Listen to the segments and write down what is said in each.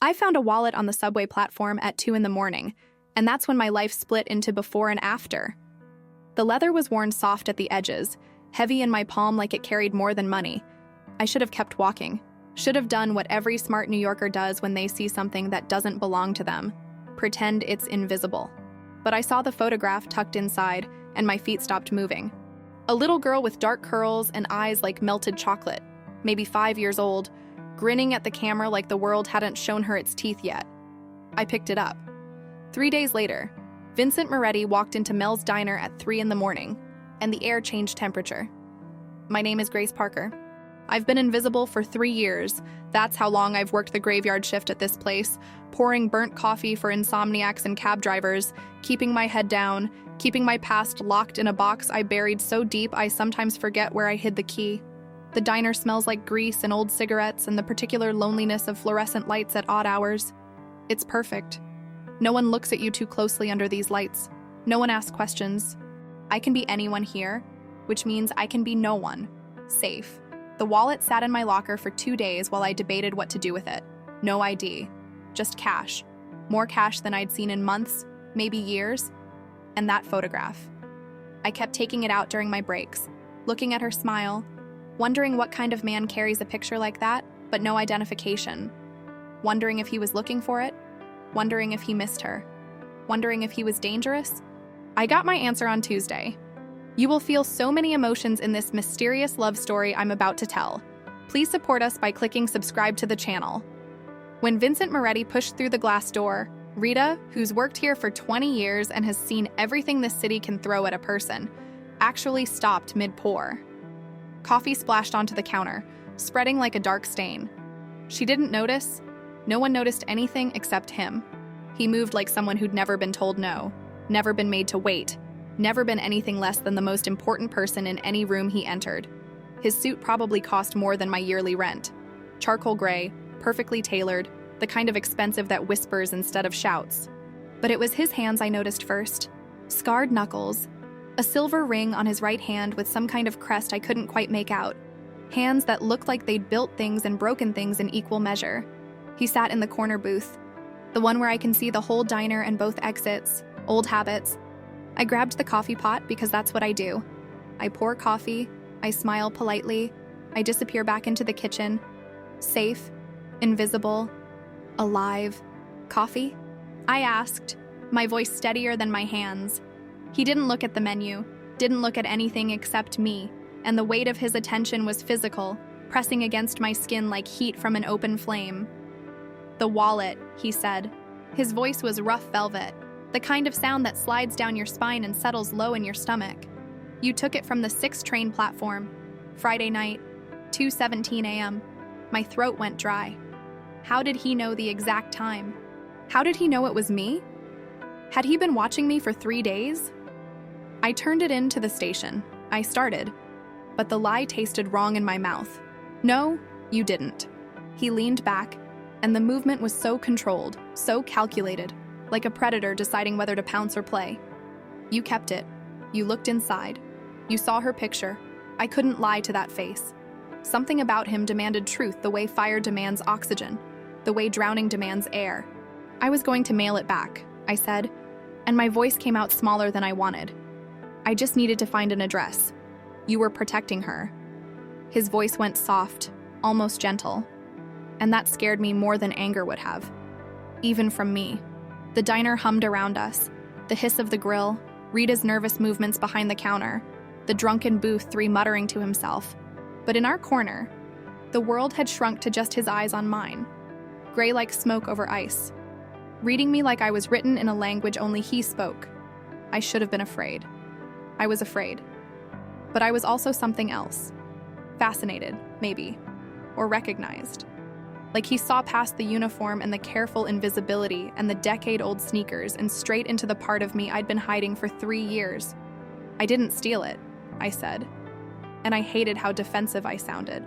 I found a wallet on the subway platform at 2 in the morning, and that's when my life split into before and after. The leather was worn soft at the edges, heavy in my palm like it carried more than money. I should have kept walking. Should have done what every smart New Yorker does when they see something that doesn't belong to them. Pretend it's invisible. But I saw the photograph tucked inside, and my feet stopped moving. A little girl with dark curls and eyes like melted chocolate, maybe 5 years old, grinning at the camera like the world hadn't shown her its teeth yet. I picked it up. 3 days later, Vincent Moretti walked into Mel's diner at 3 in the morning, and the air changed temperature. My name is Grace Parker. I've been invisible for 3 years. That's how long I've worked the graveyard shift at this place, pouring burnt coffee for insomniacs and cab drivers, keeping my head down, keeping my past locked in a box I buried so deep I sometimes forget where I hid the key. The diner smells like grease and old cigarettes and the particular loneliness of fluorescent lights at odd hours. It's perfect. No one looks at you too closely under these lights. No one asks questions. I can be anyone here, which means I can be no one. Safe. The wallet sat in my locker for 2 days while I debated what to do with it. No ID. Just cash. More cash than I'd seen in months, maybe years. And that photograph. I kept taking it out during my breaks, looking at her smile, wondering what kind of man carries a picture like that, but no identification. Wondering if he was looking for it. Wondering if he missed her. Wondering if he was dangerous. I got my answer on Tuesday. You will feel so many emotions in this mysterious love story I'm about to tell. Please support us by clicking subscribe to the channel. When Vincent Moretti pushed through the glass door, Rita, who's worked here for 20 years and has seen everything this city can throw at a person, actually stopped mid-pour. Coffee splashed onto the counter, spreading like a dark stain. She didn't notice. No one noticed anything except him. He moved like someone who'd never been told no, never been made to wait, never been anything less than the most important person in any room he entered. His suit probably cost more than my yearly rent. Charcoal gray, perfectly tailored, the kind of expensive that whispers instead of shouts. But it was his hands I noticed first. Scarred knuckles, a silver ring on his right hand with some kind of crest I couldn't quite make out. Hands that looked like they'd built things and broken things in equal measure. He sat in the corner booth, the one where I can see the whole diner and both exits, old habits. I grabbed the coffee pot because that's what I do. I pour coffee, I smile politely, I disappear back into the kitchen. Safe, invisible, alive. Coffee? I asked, my voice steadier than my hands. He didn't look at the menu, didn't look at anything except me, and the weight of his attention was physical, pressing against my skin like heat from an open flame. The wallet, he said. His voice was rough velvet, the kind of sound that slides down your spine and settles low in your stomach. You took it from the 6 train platform. Friday night, 2:17 a.m. My throat went dry. How did he know the exact time? How did he know it was me? Had he been watching me for 3 days? I turned it in to the station. I started. But the lie tasted wrong in my mouth. No, you didn't. He leaned back, and the movement was so controlled, so calculated, like a predator deciding whether to pounce or play. You kept it. You looked inside. You saw her picture. I couldn't lie to that face. Something about him demanded truth the way fire demands oxygen, the way drowning demands air. I was going to mail it back, I said, and my voice came out smaller than I wanted. I just needed to find an address. You were protecting her. His voice went soft, almost gentle, and that scared me more than anger would have. Even from me. The diner hummed around us, the hiss of the grill, Rita's nervous movements behind the counter, the drunken booth 3 muttering to himself. But in our corner, the world had shrunk to just his eyes on mine, gray like smoke over ice, reading me like I was written in a language only he spoke. I should have been afraid. I was afraid. But I was also something else. Fascinated, maybe, or recognized. Like he saw past the uniform and the careful invisibility and the decade-old sneakers and straight into the part of me I'd been hiding for 3 years. I didn't steal it, I said. And I hated how defensive I sounded.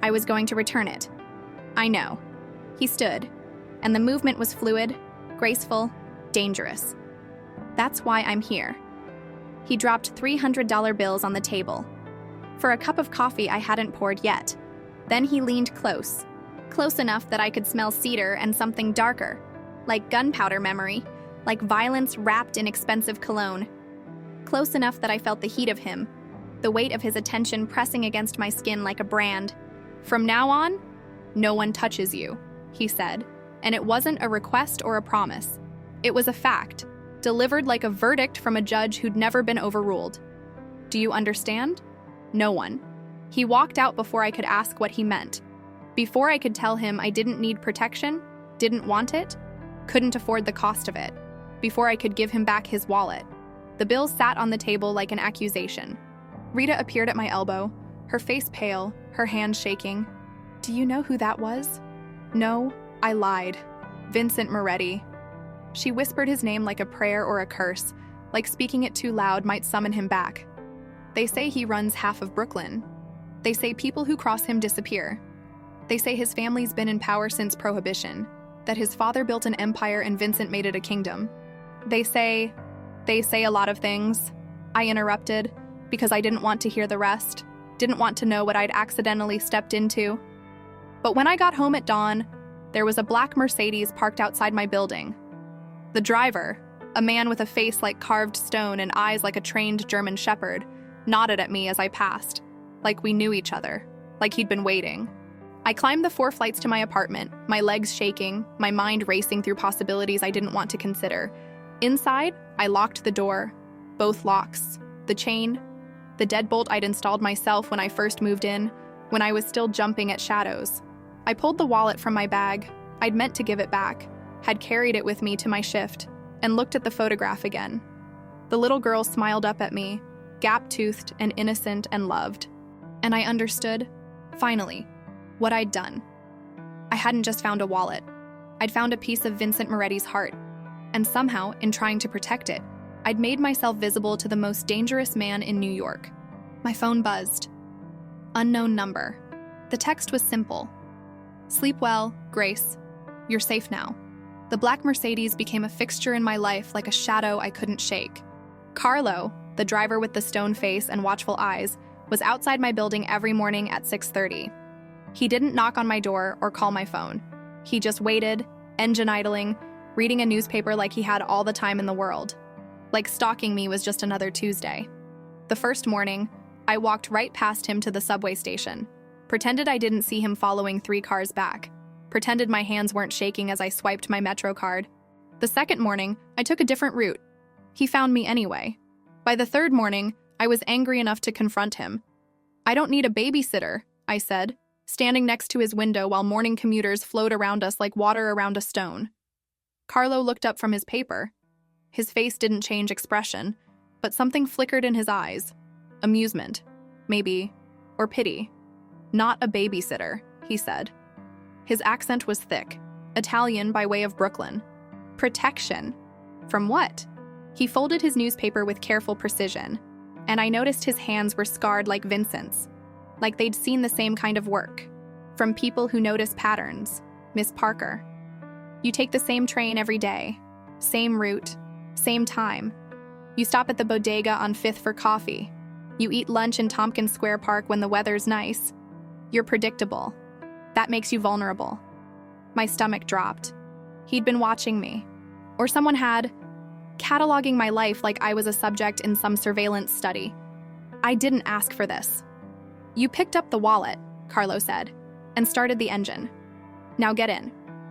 I was going to return it. I know. He stood, and the movement was fluid, graceful, dangerous. That's why I'm here. He dropped $300 bills on the table. For a cup of coffee I hadn't poured yet. Then he leaned close Close enough that I could smell cedar and something darker, like gunpowder memory, like violence wrapped in expensive cologne. Close enough that I felt the heat of him, the weight of his attention pressing against my skin like a brand. "From now on, no one touches you," he said, and it wasn't a request or a promise. It was a fact, delivered like a verdict from a judge who'd never been overruled. "Do you understand? No one." He walked out before I could ask what he meant. Before I could tell him I didn't need protection, didn't want it, couldn't afford the cost of it. Before I could give him back his wallet. The bill sat on the table like an accusation. Rita appeared at my elbow, her face pale, her hands shaking. "Do you know who that was?" "No," I lied. "Vincent Moretti." She whispered his name like a prayer or a curse, like speaking it too loud might summon him back. "They say he runs half of Brooklyn. They say people who cross him disappear. They say his family's been in power since Prohibition, that his father built an empire and Vincent made it a kingdom. They say a lot of things." I interrupted, because I didn't want to hear the rest, didn't want to know what I'd accidentally stepped into. But when I got home at dawn, there was a black Mercedes parked outside my building. The driver, a man with a face like carved stone and eyes like a trained German shepherd, nodded at me as I passed, like we knew each other, like he'd been waiting. I climbed the 4 flights to my apartment, my legs shaking, my mind racing through possibilities I didn't want to consider. Inside, I locked the door, both locks, the chain, the deadbolt I'd installed myself when I first moved in, when I was still jumping at shadows. I pulled the wallet from my bag. I'd meant to give it back, had carried it with me to my shift, and looked at the photograph again. The little girl smiled up at me, gap-toothed and innocent and loved. And I understood, finally, what I'd done. I hadn't just found a wallet. I'd found a piece of Vincent Moretti's heart. And somehow, in trying to protect it, I'd made myself visible to the most dangerous man in New York. My phone buzzed. Unknown number. The text was simple. "Sleep well, Grace. You're safe now." The black Mercedes became a fixture in my life like a shadow I couldn't shake. Carlo, the driver with the stone face and watchful eyes, was outside my building every morning at 6:30. He didn't knock on my door or call my phone. He just waited, engine idling, reading a newspaper like he had all the time in the world. Like stalking me was just another Tuesday. The first morning, I walked right past him to the subway station, pretended I didn't see him following 3 cars back, pretended my hands weren't shaking as I swiped my Metro card. The second morning, I took a different route. He found me anyway. By the third morning, I was angry enough to confront him. "I don't need a babysitter," I said, standing next to his window while morning commuters flowed around us like water around a stone. Carlo looked up from his paper. His face didn't change expression, but something flickered in his eyes. Amusement, maybe, or pity. "Not a babysitter," he said. His accent was thick, Italian by way of Brooklyn. "Protection. From what?" He folded his newspaper with careful precision, and I noticed his hands were scarred like Vincent's, like they'd seen the same kind of work. "From people who notice patterns, Miss Parker. You take the same train every day, same route, same time. You stop at the bodega on 5th for coffee. You eat lunch in Tompkins Square Park when the weather's nice. You're predictable. That makes you vulnerable." My stomach dropped. He'd been watching me. Or someone had, cataloging my life like I was a subject in some surveillance study. I didn't ask for this. "You picked up the wallet," Carlo said, and started the engine. "Now get in.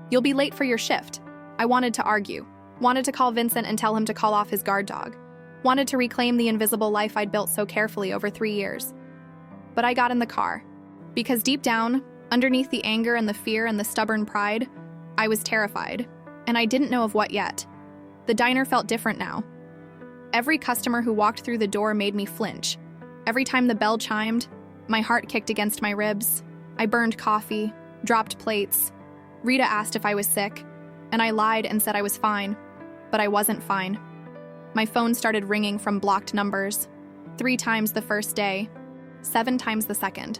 You'll be late for your shift." I wanted to argue, wanted to call Vincent and tell him to call off his guard dog, wanted to reclaim the invisible life I'd built so carefully over 3 years. But I got in the car, because deep down, underneath the anger and the fear and the stubborn pride, I was terrified, and I didn't know of what yet. The diner felt different now. Every customer who walked through the door made me flinch. Every time the bell chimed, my heart kicked against my ribs. I burned coffee, dropped plates. Rita asked if I was sick, and I lied and said I was fine, but I wasn't fine. My phone started ringing from blocked numbers. 3 times the first day, 7 times the second.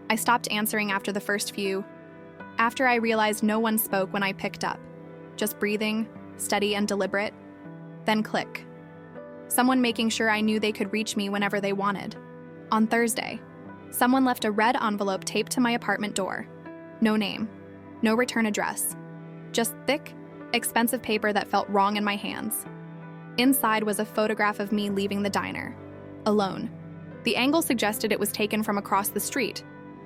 I stopped answering after the first few. After I realized no one spoke when I picked up, just breathing, steady and deliberate. Then click. Someone making sure I knew they could reach me whenever they wanted. On Thursday, someone left a red envelope taped to my apartment door. No name. No return address. Just thick, expensive paper that felt wrong in my hands. Inside was a photograph of me leaving the diner, alone. The angle suggested it was taken from across the street,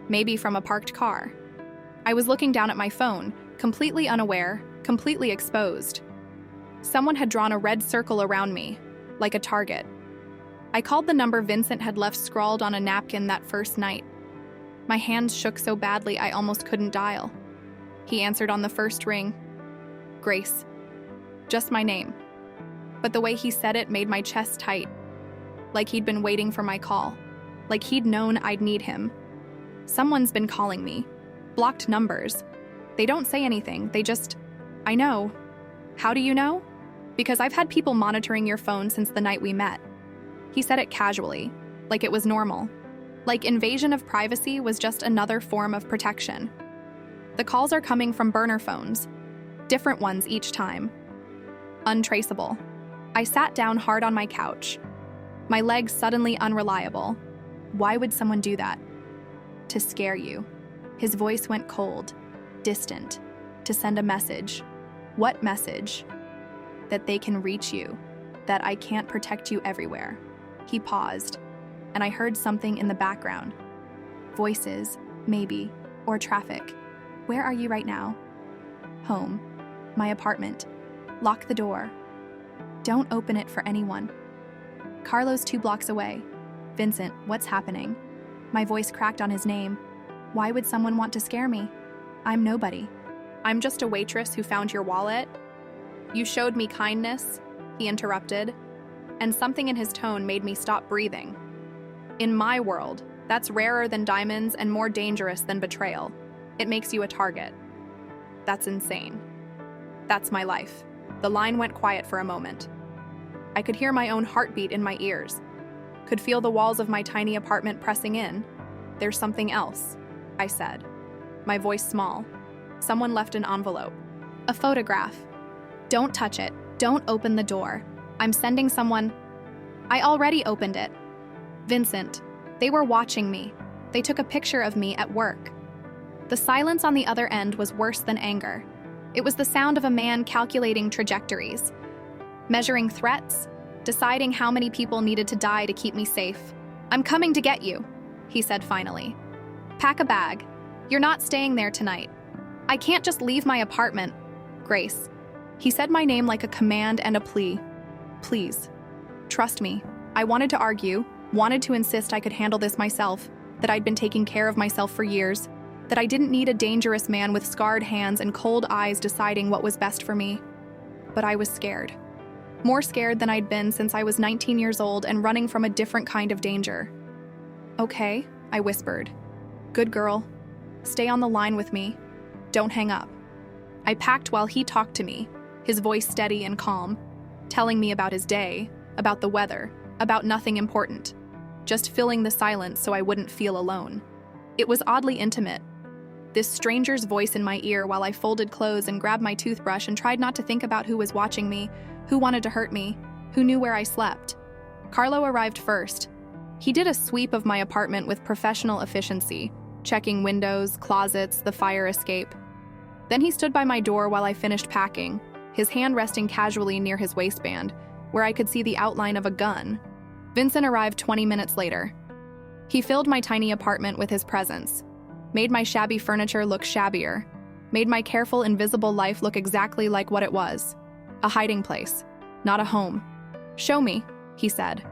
maybe from a parked car. I was looking down at my phone, completely unaware, completely exposed. Someone had drawn a red circle around me, like a target. I called the number Vincent had left scrawled on a napkin that first night. My hands shook so badly I almost couldn't dial. He answered on the first ring. Grace. Just my name. But the way he said it made my chest tight. Like he'd been waiting for my call. Like he'd known I'd need him. Someone's been calling me. Blocked numbers. They don't say anything, they just... I know. How do you know? Because I've had people monitoring your phone since the night we met. He said it casually, like it was normal. Like invasion of privacy was just another form of protection. The calls are coming from burner phones. Different ones each time. Untraceable. I sat down hard on my couch. My legs suddenly unreliable. Why would someone do that? To scare you. His voice went cold, distant, to send a message. What message? That they can reach you, that I can't protect you everywhere. He paused, and I heard something in the background. Voices, maybe, or traffic. Where are you right now? Home. My apartment. Lock the door. Don't open it for anyone. Carlo's 2 blocks away. Vincent, what's happening? My voice cracked on his name. Why would someone want to scare me? I'm nobody. I'm just a waitress who found your wallet. You showed me kindness, he interrupted, and something in his tone made me stop breathing. In my world, that's rarer than diamonds and more dangerous than betrayal. It makes you a target. That's insane. That's my life. The line went quiet for a moment. I could hear my own heartbeat in my ears. Could feel the walls of my tiny apartment pressing in. There's something else, I said. My voice small. Someone left an envelope. A photograph. Don't touch it. Don't open the door. I'm sending someone. I already opened it. Vincent. They were watching me. They took a picture of me at work. The silence on the other end was worse than anger. It was the sound of a man calculating trajectories, measuring threats, deciding how many people needed to die to keep me safe. I'm coming to get you, he said finally. Pack a bag. You're not staying there tonight. I can't just leave my apartment. Grace. He said my name like a command and a plea. Please. Trust me. I wanted to argue, wanted to insist I could handle this myself, that I'd been taking care of myself for years, that I didn't need a dangerous man with scarred hands and cold eyes deciding what was best for me. But I was scared. More scared than I'd been since I was 19 years old and running from a different kind of danger. Okay, I whispered. Good girl. Stay on the line with me. Don't hang up. I packed while he talked to me, his voice steady and calm, telling me about his day, about the weather, about nothing important, just filling the silence so I wouldn't feel alone. It was oddly intimate. This stranger's voice in my ear while I folded clothes and grabbed my toothbrush and tried not to think about who was watching me, who wanted to hurt me, who knew where I slept. Carlo arrived first. He did a sweep of my apartment with professional efficiency, checking windows, closets, the fire escape. Then he stood by my door while I finished packing, his hand resting casually near his waistband, where I could see the outline of a gun. Vincent arrived 20 minutes later. He filled my tiny apartment with his presence, made my shabby furniture look shabbier, made my careful, invisible life look exactly like what it was. A hiding place, not a home. Show me, he said.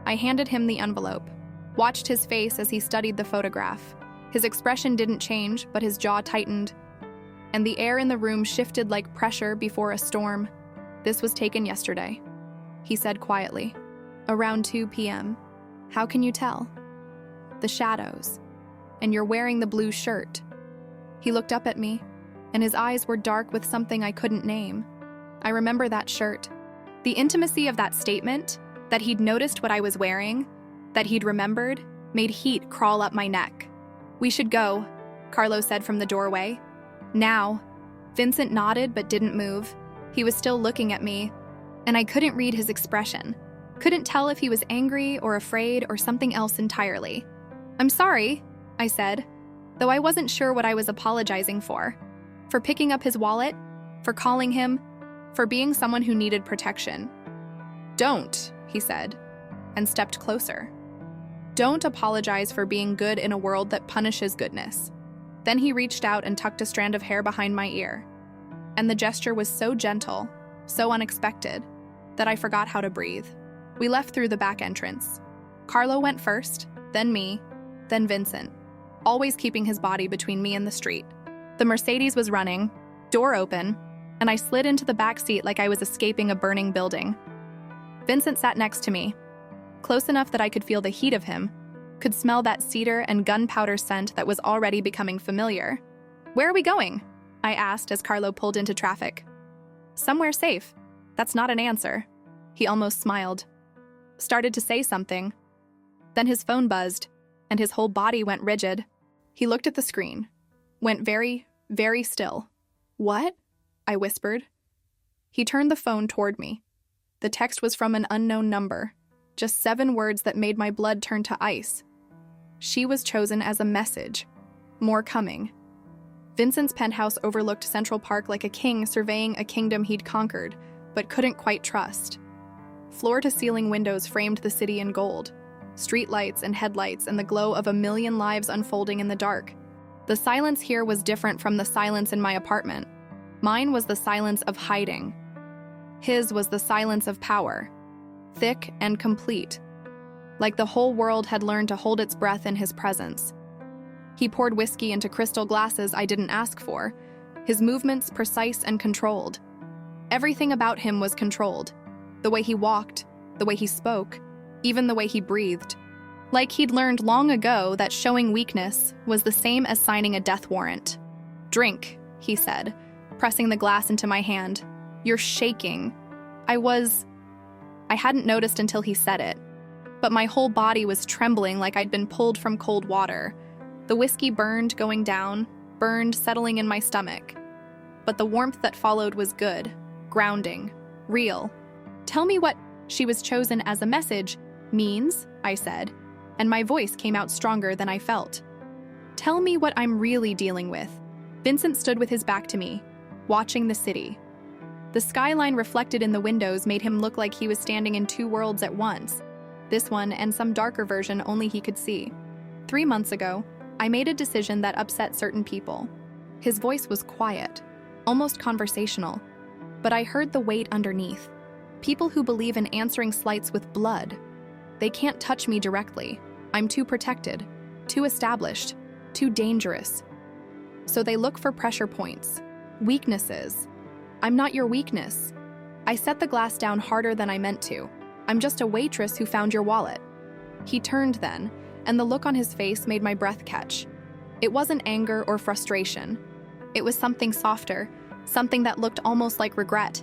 I handed him the envelope, watched his face as he studied the photograph. His expression didn't change, but his jaw tightened, and the air in the room shifted like pressure before a storm. This was taken yesterday, he said quietly. Around 2 p.m. How can you tell? The shadows. And you're wearing the blue shirt. He looked up at me, and his eyes were dark with something I couldn't name. I remember that shirt. The intimacy of that statement, that he'd noticed what I was wearing, that he'd remembered, made heat crawl up my neck. We should go, Carlo said from the doorway. Now. Vincent nodded but didn't move. He was still looking at me, and I couldn't read his expression. Couldn't tell if he was angry or afraid or something else entirely. I'm sorry, I said, though I wasn't sure what I was apologizing for. For picking up his wallet? For calling him? For being someone who needed protection? Don't, he said, and stepped closer. Don't apologize for being good in a world that punishes goodness. Then he reached out and tucked a strand of hair behind my ear. And the gesture was so gentle, so unexpected, that I forgot how to breathe. We left through the back entrance. Carlo went first, then me, then Vincent, always keeping his body between me and the street. The Mercedes was running, door open, and I slid into the back seat like I was escaping a burning building. Vincent sat next to me, close enough that I could feel the heat of him, could smell that cedar and gunpowder scent that was already becoming familiar. "Where are we going?" I asked as Carlo pulled into traffic. "Somewhere safe." That's not an answer. He almost smiled. Started to say something. Then his phone buzzed, and his whole body went rigid. He looked at the screen, went very, very still. "What?" I whispered. He turned the phone toward me. The text was from an unknown number, just 7 words that made my blood turn to ice. She was chosen as a message. More coming. Vincent's penthouse overlooked Central Park like a king surveying a kingdom he'd conquered, but couldn't quite trust. Floor-to-ceiling windows framed the city in gold, streetlights and headlights and the glow of a million lives unfolding in the dark. The silence here was different from the silence in my apartment. Mine was the silence of hiding. His was the silence of power, thick and complete, like the whole world had learned to hold its breath in his presence. He poured whiskey into crystal glasses I didn't ask for, his movements precise and controlled. Everything about him was controlled. The way he walked, the way he spoke, even the way he breathed. Like he'd learned long ago that showing weakness was the same as signing a death warrant. "Drink," he said, pressing the glass into my hand. "You're shaking." I hadn't noticed until he said it, but my whole body was trembling like I'd been pulled from cold water. The whiskey burned going down, burned settling in my stomach. But the warmth that followed was good, grounding, real. "Tell me what 'she was chosen as a message' means," I said, and my voice came out stronger than I felt. "Tell me what I'm really dealing with." Vincent stood with his back to me, watching the city. The skyline reflected in the windows made him look like he was standing in 2 worlds at once, this one and some darker version only he could see. 3 months ago, I made a decision that upset certain people. His voice was quiet, almost conversational, but I heard the weight underneath. People who believe in answering slights with blood. They can't touch me directly. I'm too protected, too established, too dangerous. So they look for pressure points, weaknesses. I'm not your weakness. I set the glass down harder than I meant to. I'm just a waitress who found your wallet. He turned then, and the look on his face made my breath catch. It wasn't anger or frustration. It was something softer, something that looked almost like regret.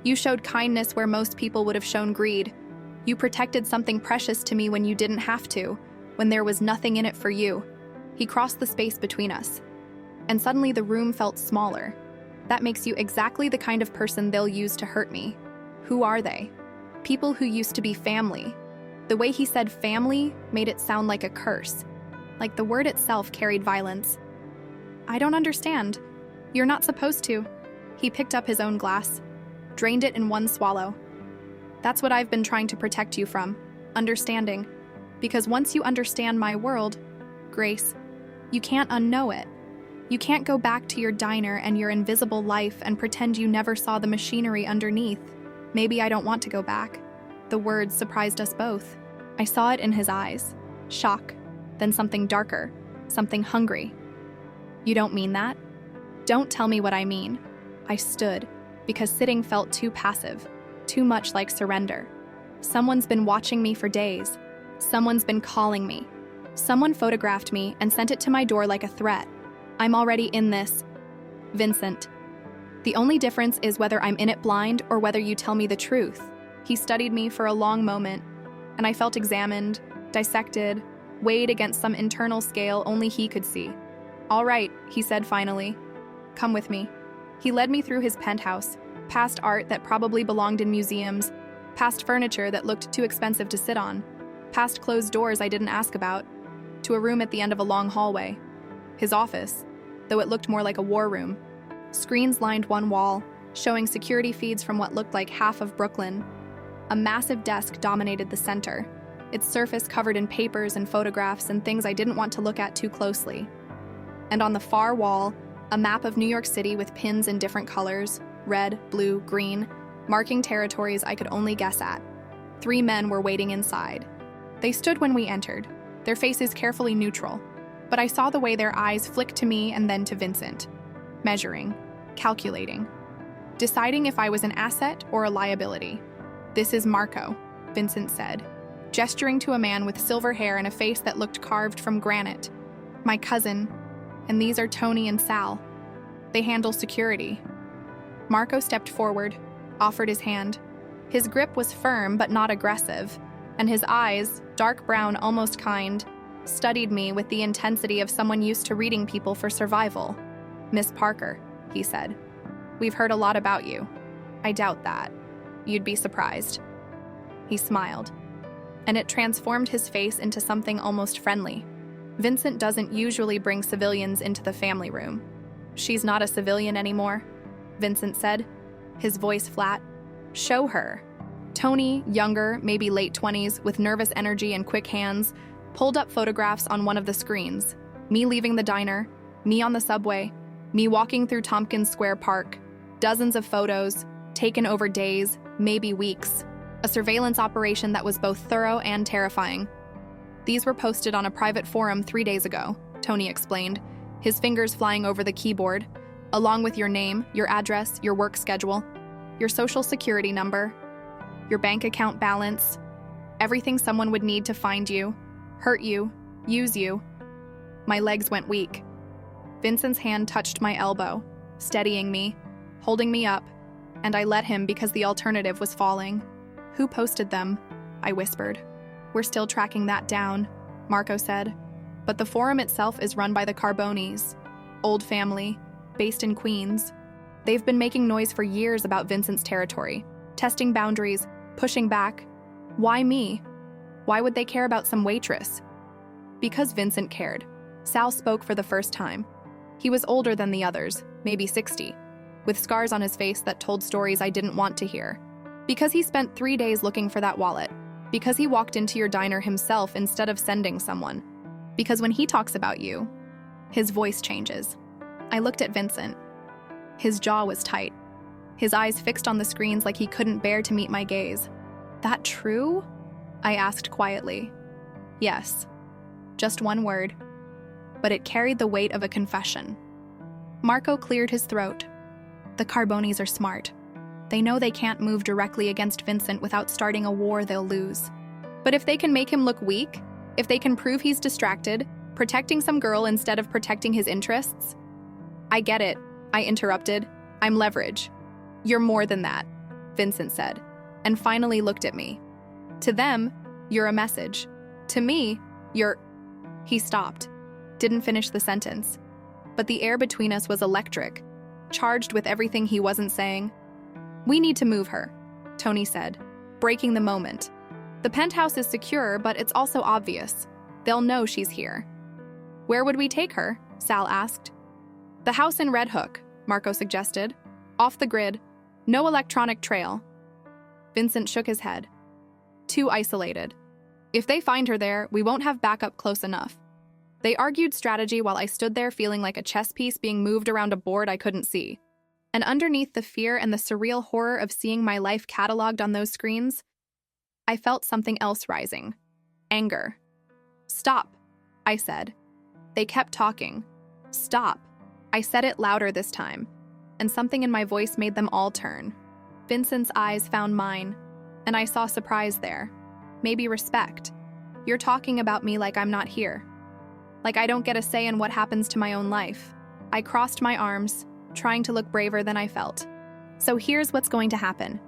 "You showed kindness where most people would have shown greed. You protected something precious to me when you didn't have to, when there was nothing in it for you." He crossed the space between us, and suddenly the room felt smaller. That makes you exactly the kind of person they'll use to hurt me. Who are they? People who used to be family. The way he said family made it sound like a curse, like the word itself carried violence. "I don't understand. You're not supposed to." He picked up his own glass, drained it in one swallow. "That's what I've been trying to protect you from, understanding. Because once you understand my world, Grace, you can't unknow it. You can't go back to your diner and your invisible life and pretend you never saw the machinery underneath. Maybe I don't want to go back." The words surprised us both. I saw it in his eyes. Shock, then something darker, something hungry. "You don't mean that?" "Don't tell me what I mean." I stood, because sitting felt too passive, too much like surrender. Someone's been watching me for days. Someone's been calling me. Someone photographed me and sent it to my door like a threat. I'm already in this. Vincent. The only difference is whether I'm in it blind or whether you tell me the truth. He studied me for a long moment, and I felt examined, dissected, weighed against some internal scale only he could see. "All right," he said finally. "Come with me." He led me through his penthouse, past art that probably belonged in museums, past furniture that looked too expensive to sit on, past closed doors I didn't ask about, to a room at the end of a long hallway. His office, though it looked more like a war room. Screens lined one wall, showing security feeds from what looked like half of Brooklyn. A massive desk dominated the center, its surface covered in papers and photographs and things I didn't want to look at too closely. And on the far wall, a map of New York City with pins in different colors, red, blue, green, marking territories I could only guess at. 3 men were waiting inside. They stood when we entered, their faces carefully neutral, but I saw the way their eyes flicked to me and then to Vincent, measuring, calculating, deciding if I was an asset or a liability. "This is Marco," Vincent said, gesturing to a man with silver hair and a face that looked carved from granite. "My cousin, and these are Tony and Sal. They handle security." Marco stepped forward, offered his hand. His grip was firm but not aggressive, and his eyes, dark brown, almost kind, studied me with the intensity of someone used to reading people for survival. "Miss Parker," he said, "we've heard a lot about you. I doubt that. You'd be surprised." He smiled, and it transformed his face into something almost friendly. "Vincent doesn't usually bring civilians into the family room." "She's not a civilian anymore," Vincent said, his voice flat. "Show her." Tony, younger, maybe late 20s, with nervous energy and quick hands, pulled up photographs on one of the screens. Me leaving the diner, me on the subway, me walking through Tompkins Square Park. Dozens of photos, taken over days, maybe weeks. A surveillance operation that was both thorough and terrifying. "These were posted on a private forum 3 days ago," Tony explained, his fingers flying over the keyboard, "along with your name, your address, your work schedule, your social security number, your bank account balance, everything someone would need to find you, hurt you, use you." My legs went weak. Vincent's hand touched my elbow, steadying me, holding me up, and I let him because the alternative was falling. "Who posted them?" I whispered. "We're still tracking that down," Marco said. "But the forum itself is run by the Carbonis, old family, based in Queens. They've been making noise for years about Vincent's territory, testing boundaries, pushing back. Why me? Why would they care about some waitress?" Because Vincent cared. Sal spoke for the first time. He was older than the others, maybe 60, with scars on his face that told stories I didn't want to hear. Because he spent 3 days looking for that wallet. Because he walked into your diner himself instead of sending someone. Because when he talks about you, his voice changes. I looked at Vincent. His jaw was tight, his eyes fixed on the screens like he couldn't bear to meet my gaze. "That true?" I asked quietly. "Yes." Just one word. But it carried the weight of a confession. Marco cleared his throat. "The Carbonis are smart. They know they can't move directly against Vincent without starting a war they'll lose. But if they can make him look weak, if they can prove he's distracted, protecting some girl instead of protecting his interests—" "I get it," I interrupted. "I'm leverage." "You're more than that," Vincent said, and finally looked at me. "To them, you're a message. To me, you're—" He stopped, didn't finish the sentence. But the air between us was electric, charged with everything he wasn't saying. "We need to move her," Tony said, breaking the moment. "The penthouse is secure, but it's also obvious. They'll know she's here." "Where would we take her?" Sal asked. "The house in Red Hook," Marco suggested. "Off the grid. No electronic trail." Vincent shook his head. "Too isolated. If they find her there, we won't have backup close enough." They argued strategy while I stood there feeling like a chess piece being moved around a board I couldn't see. And underneath the fear and the surreal horror of seeing my life cataloged on those screens, I felt something else rising. Anger. "Stop," I said. They kept talking. "Stop." I said it louder this time, and something in my voice made them all turn. Vincent's eyes found mine, and I saw surprise there. Maybe respect. "You're talking about me like I'm not here. Like I don't get a say in what happens to my own life." I crossed my arms, trying to look braver than I felt. "So here's what's going to happen.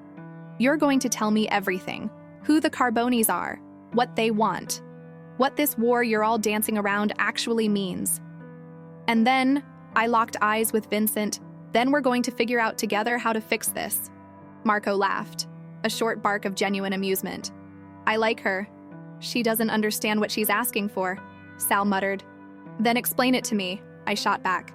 You're going to tell me everything. Who the Carbonis are, what they want, what this war you're all dancing around actually means. And then," I locked eyes with Vincent, "then we're going to figure out together how to fix this." Marco laughed, a short bark of genuine amusement. "I like her. She doesn't understand what she's asking for," Sal muttered. "Then explain it to me," I shot back.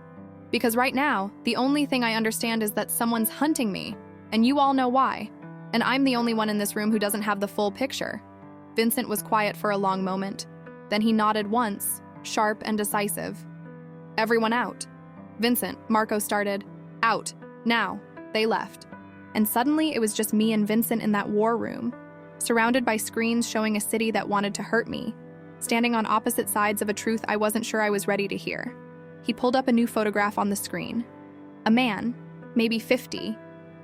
Because right now, the only thing I understand is that someone's hunting me, and you all know why. And I'm the only one in this room who doesn't have the full picture. Vincent was quiet for a long moment. Then he nodded once, sharp and decisive. Everyone out. Vincent, Marco started. Out. Now. They left. And suddenly it was just me and Vincent in that war room, surrounded by screens showing a city that wanted to hurt me, standing on opposite sides of a truth I wasn't sure I was ready to hear. He pulled up a new photograph on the screen. A man, maybe 50,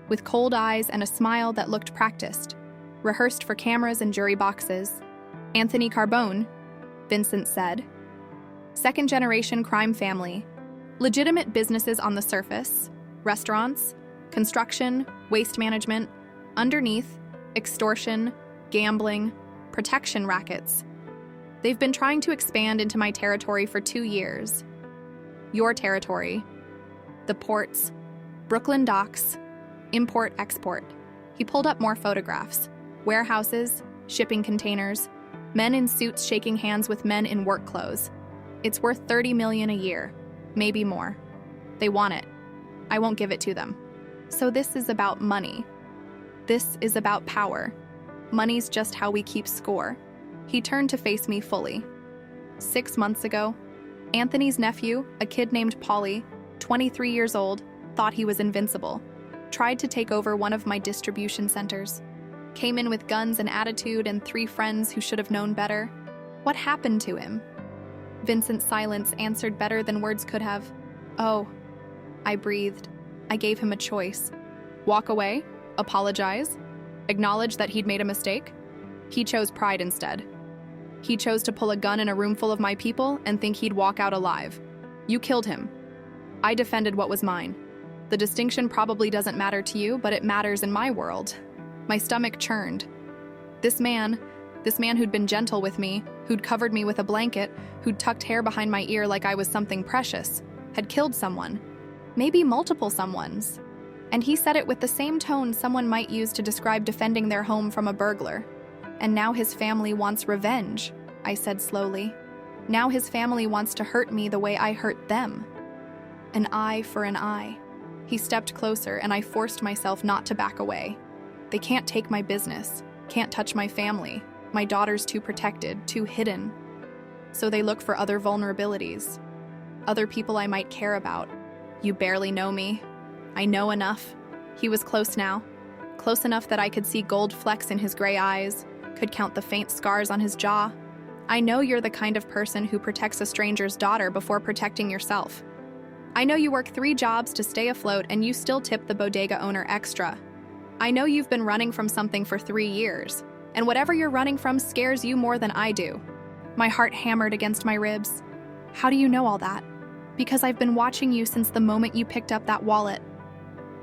with cold eyes and a smile that looked practiced, rehearsed for cameras and jury boxes. Anthony Carbone, Vincent said. Second-generation crime family. Legitimate businesses on the surface, restaurants, construction, waste management, underneath, extortion, gambling, protection rackets. They've been trying to expand into my territory for 2 years. Your territory. The ports, Brooklyn docks, import-export. He pulled up more photographs. Warehouses, shipping containers, men in suits shaking hands with men in work clothes. It's worth $30 million a year, maybe more. They want it. I won't give it to them. So this is about money. This is about power. Money's just how we keep score. He turned to face me fully. 6 months ago, Anthony's nephew, a kid named Paulie, 23 years old, thought he was invincible. Tried to take over one of my distribution centers. Came in with guns and attitude and 3 friends who should have known better. What happened to him? Vincent's silence answered better than words could have. Oh, I breathed. I gave him a choice. Walk away? Apologize? Acknowledge that he'd made a mistake? He chose pride instead. He chose to pull a gun in a room full of my people and think he'd walk out alive. You killed him. I defended what was mine. The distinction probably doesn't matter to you, but it matters in my world. My stomach churned. This man who'd been gentle with me, who'd covered me with a blanket, who'd tucked hair behind my ear like I was something precious, had killed someone. Maybe multiple someones. And he said it with the same tone someone might use to describe defending their home from a burglar. And now his family wants revenge, I said slowly. Now his family wants to hurt me the way I hurt them. An eye for an eye. He stepped closer and I forced myself not to back away. They can't take my business, can't touch my family. My daughter's too protected, too hidden. So they look for other vulnerabilities. Other people I might care about. You barely know me. I know enough. He was close now. Close enough that I could see gold flecks in his gray eyes, could count the faint scars on his jaw. I know you're the kind of person who protects a stranger's daughter before protecting yourself. I know you work 3 jobs to stay afloat and you still tip the bodega owner extra. I know you've been running from something for 3 years, and whatever you're running from scares you more than I do. My heart hammered against my ribs. How do you know all that? Because I've been watching you since the moment you picked up that wallet.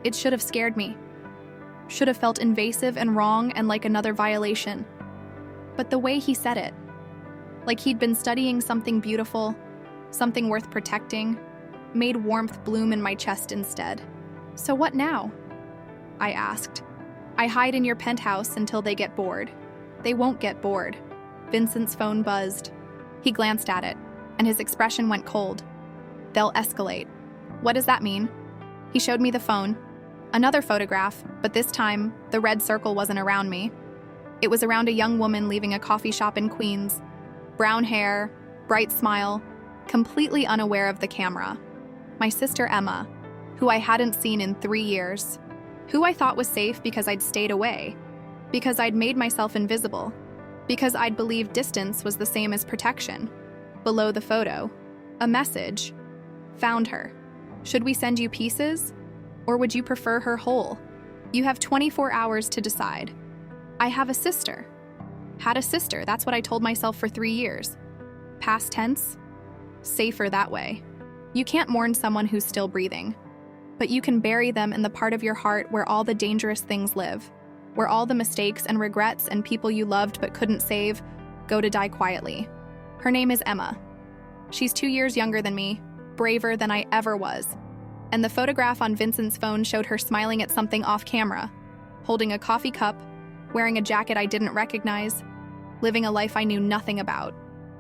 It should have scared me. Should have felt invasive and wrong and like another violation. But the way he said it, like he'd been studying something beautiful, something worth protecting, made warmth bloom in my chest instead. So what now? I asked. I hide in your penthouse until they get bored. They won't get bored. Vincent's phone buzzed. He glanced at it, and his expression went cold. They'll escalate. What does that mean? He showed me the phone. Another photograph, but this time, the red circle wasn't around me. It was around a young woman leaving a coffee shop in Queens. Brown hair, bright smile, completely unaware of the camera. My sister Emma, who I hadn't seen in 3 years. Who I thought was safe because I'd stayed away. Because I'd made myself invisible. Because I'd believed distance was the same as protection. Below the photo, a message. Found her. Should we send you pieces? Or would you prefer her whole? You have 24 hours to decide. I have a sister. Had a sister, that's what I told myself for 3 years. Past tense? Safer that way. You can't mourn someone who's still breathing. But you can bury them in the part of your heart where all the dangerous things live. Where all the mistakes and regrets and people you loved but couldn't save go to die quietly. Her name is Emma. She's 2 years younger than me, braver than I ever was. And the photograph on Vincent's phone showed her smiling at something off camera, holding a coffee cup, wearing a jacket I didn't recognize, living a life I knew nothing about.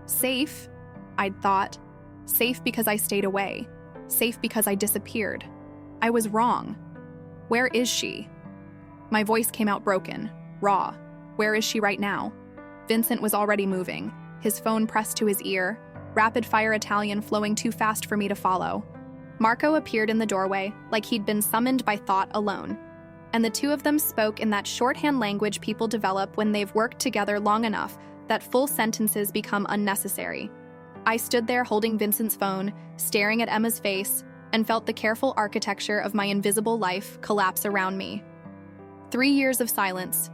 Safe, I'd thought. Safe because I stayed away. Safe because I disappeared. I was wrong. Where is she? My voice came out broken, raw. Where is she right now? Vincent was already moving, his phone pressed to his ear, rapid-fire Italian flowing too fast for me to follow. Marco appeared in the doorway like he'd been summoned by thought alone, and the two of them spoke in that shorthand language people develop when they've worked together long enough that full sentences become unnecessary. I stood there holding Vincent's phone, staring at Emma's face, and felt the careful architecture of my invisible life collapse around me. 3 years of silence.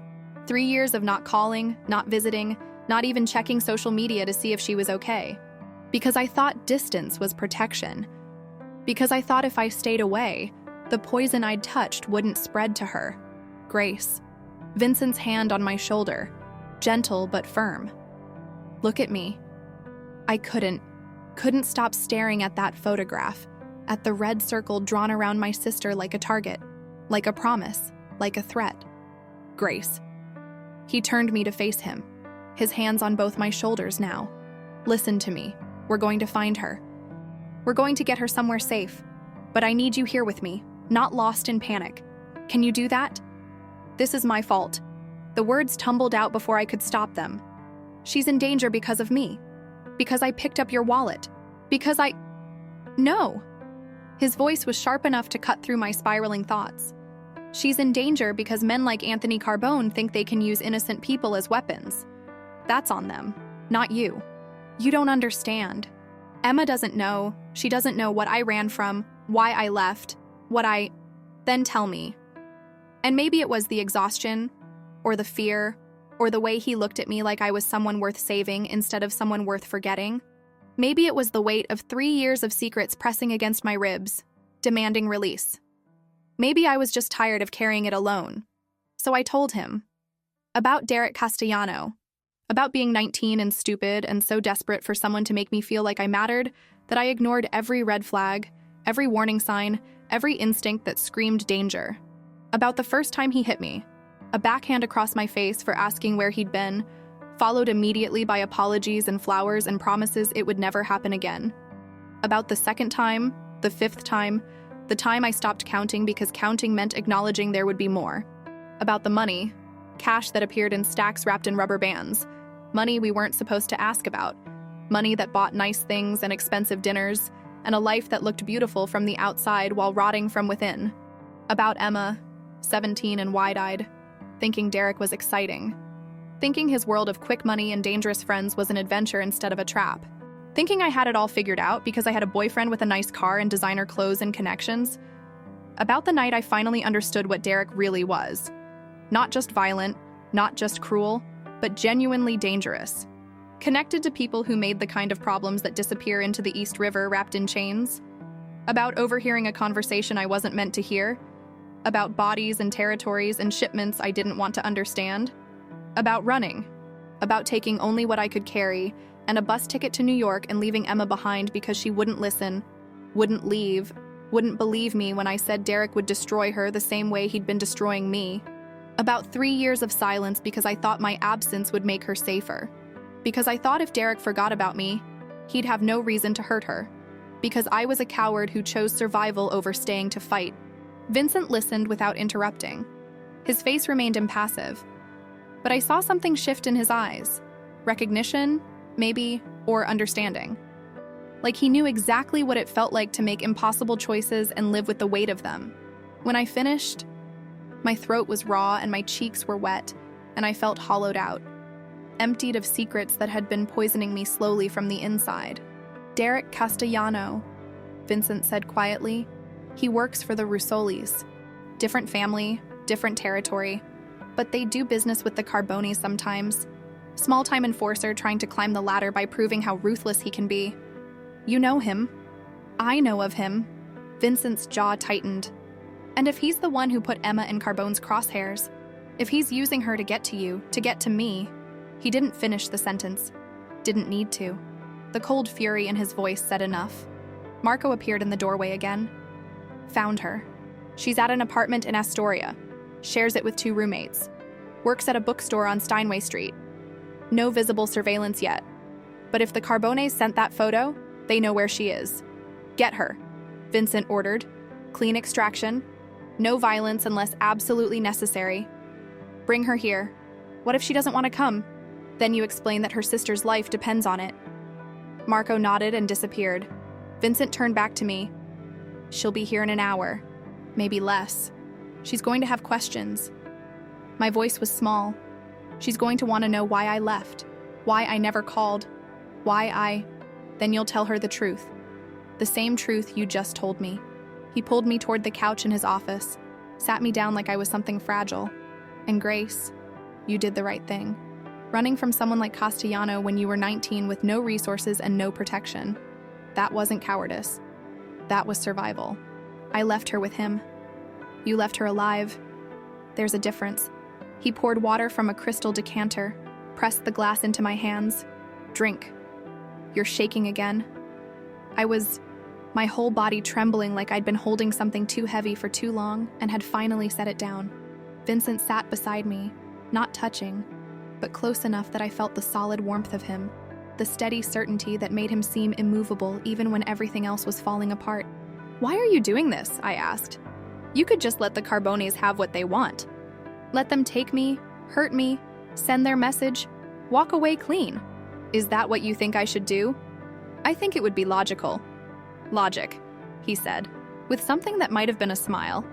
3 years of not calling, not visiting, not even checking social media to see if she was okay. Because I thought distance was protection. Because I thought if I stayed away, the poison I'd touched wouldn't spread to her. Grace. Vincent's hand on my shoulder, gentle but firm. Look at me. I couldn't stop staring at that photograph, at the red circle drawn around my sister like a target, like a promise, like a threat. Grace. He turned me to face him, his hands on both my shoulders now. Listen to me. We're going to find her. We're going to get her somewhere safe. But I need you here with me, not lost in panic. Can you do that? This is my fault. The words tumbled out before I could stop them. She's in danger because of me. Because I picked up your wallet. Because I... No. His voice was sharp enough to cut through my spiraling thoughts. She's in danger because men like Anthony Carbone think they can use innocent people as weapons. That's on them, not you. You don't understand. Emma doesn't know. She doesn't know what I ran from, why I left, Then tell me. And maybe it was the exhaustion, or the fear, or the way he looked at me like I was someone worth saving instead of someone worth forgetting. Maybe it was the weight of 3 years of secrets pressing against my ribs, demanding release. Maybe I was just tired of carrying it alone. So I told him. About Derek Castellano. About being 19 and stupid and so desperate for someone to make me feel like I mattered that I ignored every red flag, every warning sign, every instinct that screamed danger. About the first time he hit me. A backhand across my face for asking where he'd been, followed immediately by apologies and flowers and promises it would never happen again. About the second time, the fifth time, the time I stopped counting because counting meant acknowledging there would be more. About the money, cash that appeared in stacks wrapped in rubber bands, money we weren't supposed to ask about, money that bought nice things and expensive dinners, and a life that looked beautiful from the outside while rotting from within. About Emma, 17 and wide-eyed, thinking Derek was exciting. Thinking his world of quick money and dangerous friends was an adventure instead of a trap. Thinking I had it all figured out because I had a boyfriend with a nice car and designer clothes and connections. About the night I finally understood what Derek really was. Not just violent, not just cruel, but genuinely dangerous. Connected to people who made the kind of problems that disappear into the East River wrapped in chains. About overhearing a conversation I wasn't meant to hear. About bodies and territories and shipments I didn't want to understand. About running. About taking only what I could carry, and a bus ticket to New York and leaving Emma behind because she wouldn't listen, wouldn't leave, wouldn't believe me when I said Derek would destroy her the same way he'd been destroying me. About 3 years of silence because I thought my absence would make her safer. Because I thought if Derek forgot about me, he'd have no reason to hurt her. Because I was a coward who chose survival over staying to fight. Vincent listened without interrupting. His face remained impassive. But I saw something shift in his eyes. Recognition, maybe, or understanding. Like he knew exactly what it felt like to make impossible choices and live with the weight of them. When I finished, my throat was raw and my cheeks were wet, and I felt hollowed out, emptied of secrets that had been poisoning me slowly from the inside. Derek Castellano, Vincent said quietly. He works for the Russolis. Different family, different territory, but they do business with the Carbonis sometimes. Small-time enforcer trying to climb the ladder by proving how ruthless he can be. You know him. I know of him. Vincent's jaw tightened. And if he's the one who put Emma in Carbone's crosshairs, if he's using her to get to you, to get to me, he didn't finish the sentence. Didn't need to. The cold fury in his voice said enough. Marco appeared in the doorway again. Found her. She's at an apartment in Astoria. Shares it with 2 roommates. Works at a bookstore on Steinway Street. No visible surveillance yet. But if the Carbones sent that photo, they know where she is. Get her. Vincent ordered. Clean extraction. No violence unless absolutely necessary. Bring her here. What if she doesn't want to come? Then you explain that her sister's life depends on it. Marco nodded and disappeared. Vincent turned back to me. She'll be here in an hour. Maybe less. She's going to have questions. My voice was small. She's going to want to know why I left, why I never called, Then you'll tell her the truth. The same truth you just told me. He pulled me toward the couch in his office, sat me down like I was something fragile. And Grace, you did the right thing. Running from someone like Castellano when you were 19 with no resources and no protection. That wasn't cowardice. That was survival. I left her with him. You left her alive. There's a difference. He poured water from a crystal decanter, pressed the glass into my hands. Drink. You're shaking again. My whole body trembling like I'd been holding something too heavy for too long and had finally set it down. Vincent sat beside me, not touching, but close enough that I felt the solid warmth of him, the steady certainty that made him seem immovable even when everything else was falling apart. Why are you doing this? I asked. You could just let the Carbones have what they want. Let them take me, hurt me, send their message, walk away clean. Is that what you think I should do? I think it would be logical. Logic, he said, with something that might have been a smile.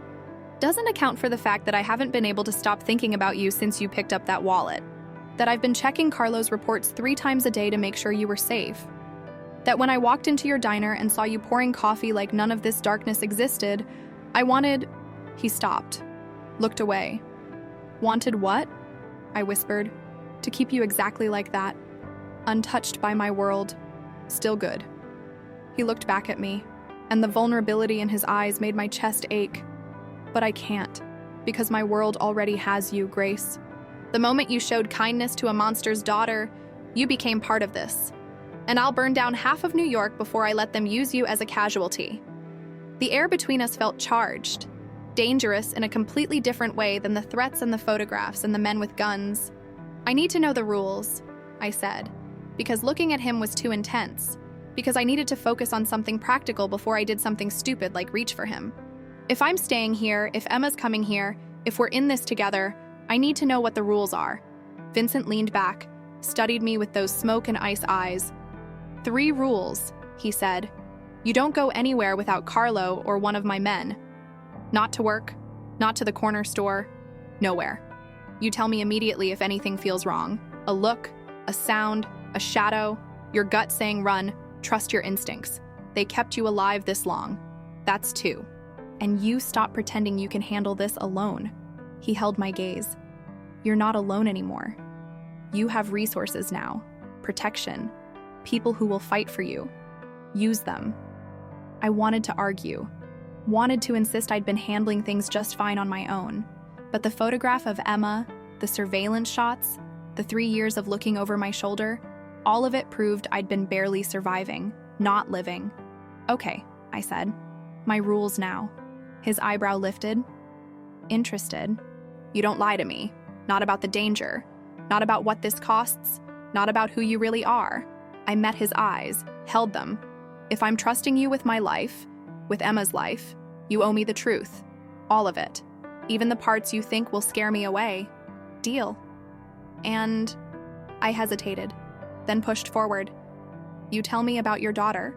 Doesn't account for the fact that I haven't been able to stop thinking about you since you picked up that wallet. That I've been checking Carlo's reports 3 times a day to make sure you were safe. That when I walked into your diner and saw you pouring coffee like none of this darkness existed, I wanted... He stopped, looked away. Wanted what? I whispered. To keep you exactly like that. Untouched by my world. Still good. He looked back at me, and the vulnerability in his eyes made my chest ache. But I can't, because my world already has you, Grace. The moment you showed kindness to a monster's daughter, you became part of this. And I'll burn down half of New York before I let them use you as a casualty. The air between us felt charged, dangerous in a completely different way than the threats and the photographs and the men with guns. I need to know the rules, I said, because looking at him was too intense, because I needed to focus on something practical before I did something stupid like reach for him. If I'm staying here, if Emma's coming here, if we're in this together, I need to know what the rules are. Vincent leaned back, studied me with those smoke and ice eyes. 3 rules, he said. You don't go anywhere without Carlo or one of my men. Not to work, not to the corner store, nowhere. You tell me immediately if anything feels wrong. A look, a sound, a shadow, your gut saying run, trust your instincts. They kept you alive this long. That's 2. And you stop pretending you can handle this alone. He held my gaze. You're not alone anymore. You have resources now, protection, people who will fight for you. Use them. I wanted to argue, wanted to insist I'd been handling things just fine on my own. But the photograph of Emma, the surveillance shots, the 3 years of looking over my shoulder, all of it proved I'd been barely surviving, not living. Okay, I said. My rules now. His eyebrow lifted. Interested. You don't lie to me. Not about the danger. Not about what this costs. Not about who you really are. I met his eyes, held them. If I'm trusting you with my life, with Emma's life, you owe me the truth. All of it. Even the parts you think will scare me away. Deal. And I hesitated, then pushed forward. You tell me about your daughter.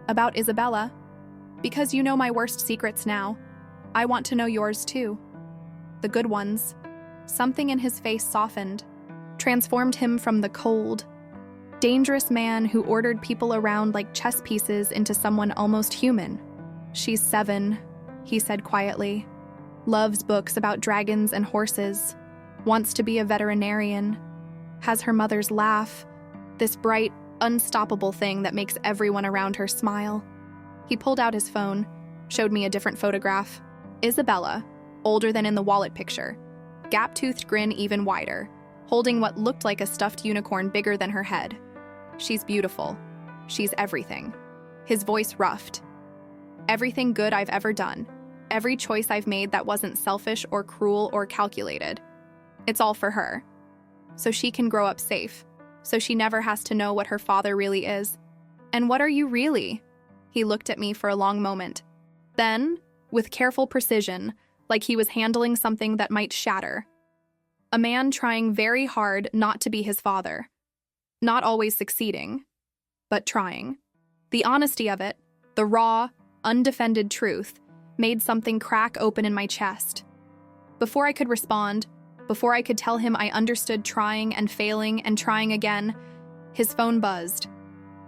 About Isabella. Because you know my worst secrets now. I want to know yours too. The good ones. Something in his face softened, transformed him from the cold, dangerous man who ordered people around like chess pieces into someone almost human. She's 7, he said quietly. Loves books about dragons and horses. Wants to be a veterinarian. Has her mother's laugh. This bright, unstoppable thing that makes everyone around her smile. He pulled out his phone, showed me a different photograph. Isabella, older than in the wallet picture. Gap-toothed grin even wider, holding what looked like a stuffed unicorn bigger than her head. She's beautiful. She's everything. His voice roughed. Everything good I've ever done. Every choice I've made that wasn't selfish or cruel or calculated. It's all for her. So she can grow up safe. So she never has to know what her father really is. And what are you really? He looked at me for a long moment, Then, with careful precision, like he was handling something that might shatter, a man trying very hard not to be his father. Not always succeeding, but trying. The honesty of it, the raw, undefended truth, made something crack open in my chest. Before I could respond, before I could tell him I understood trying and failing and trying again, his phone buzzed.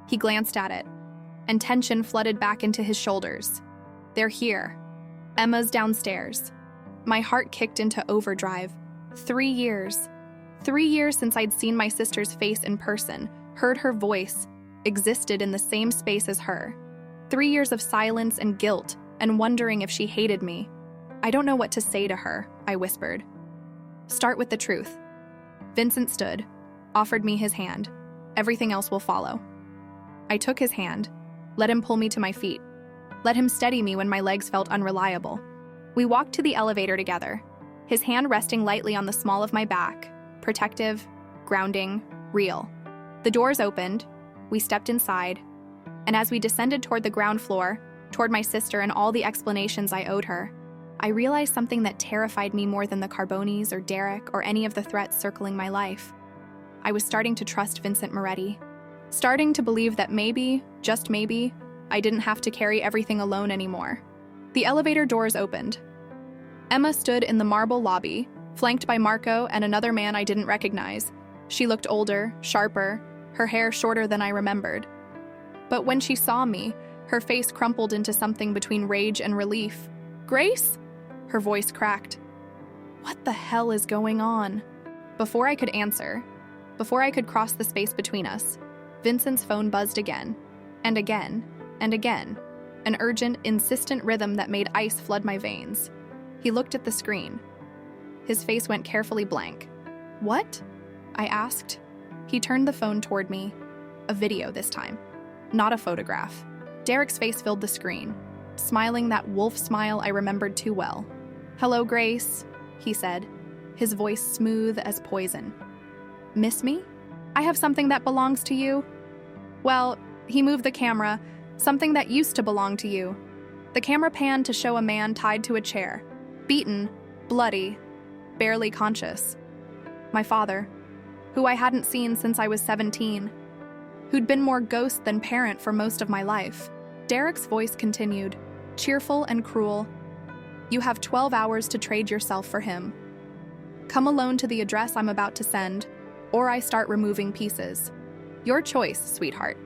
He glanced at it, and tension flooded back into his shoulders. They're here. Emma's downstairs. My heart kicked into overdrive. 3 years. 3 years since I'd seen my sister's face in person, heard her voice, existed in the same space as her. 3 years of silence and guilt, and wondering if she hated me. I don't know what to say to her, I whispered. Start with the truth. Vincent stood, offered me his hand. Everything else will follow. I took his hand, let him pull me to my feet, let him steady me when my legs felt unreliable. We walked to the elevator together, his hand resting lightly on the small of my back, protective, grounding, real. The doors opened, we stepped inside, and as we descended toward the ground floor, toward my sister and all the explanations I owed her, I realized something that terrified me more than the Carbonis or Derek or any of the threats circling my life. I was starting to trust Vincent Moretti, starting to believe that maybe, just maybe, I didn't have to carry everything alone anymore. The elevator doors opened. Emma stood in the marble lobby, flanked by Marco and another man I didn't recognize. She looked older, sharper, her hair shorter than I remembered. But when she saw me, her face crumpled into something between rage and relief. "Grace?" Her voice cracked. What the hell is going on? Before I could answer, before I could cross the space between us, Vincent's phone buzzed again, and again, and again, an urgent, insistent rhythm that made ice flood my veins. He looked at the screen. His face went carefully blank. What? I asked. He turned the phone toward me. A video this time, not a photograph. Derek's face filled the screen, smiling that wolf smile I remembered too well. "Hello, Grace," he said, his voice smooth as poison. "Miss me? I have something that belongs to you." Well, he moved the camera, something that used to belong to you. The camera panned to show a man tied to a chair, beaten, bloody, barely conscious. My father, who I hadn't seen since I was 17, who'd been more ghost than parent for most of my life. Derek's voice continued, cheerful and cruel. "You have 12 hours to trade yourself for him. Come alone to the address I'm about to send, or I start removing pieces. Your choice, sweetheart."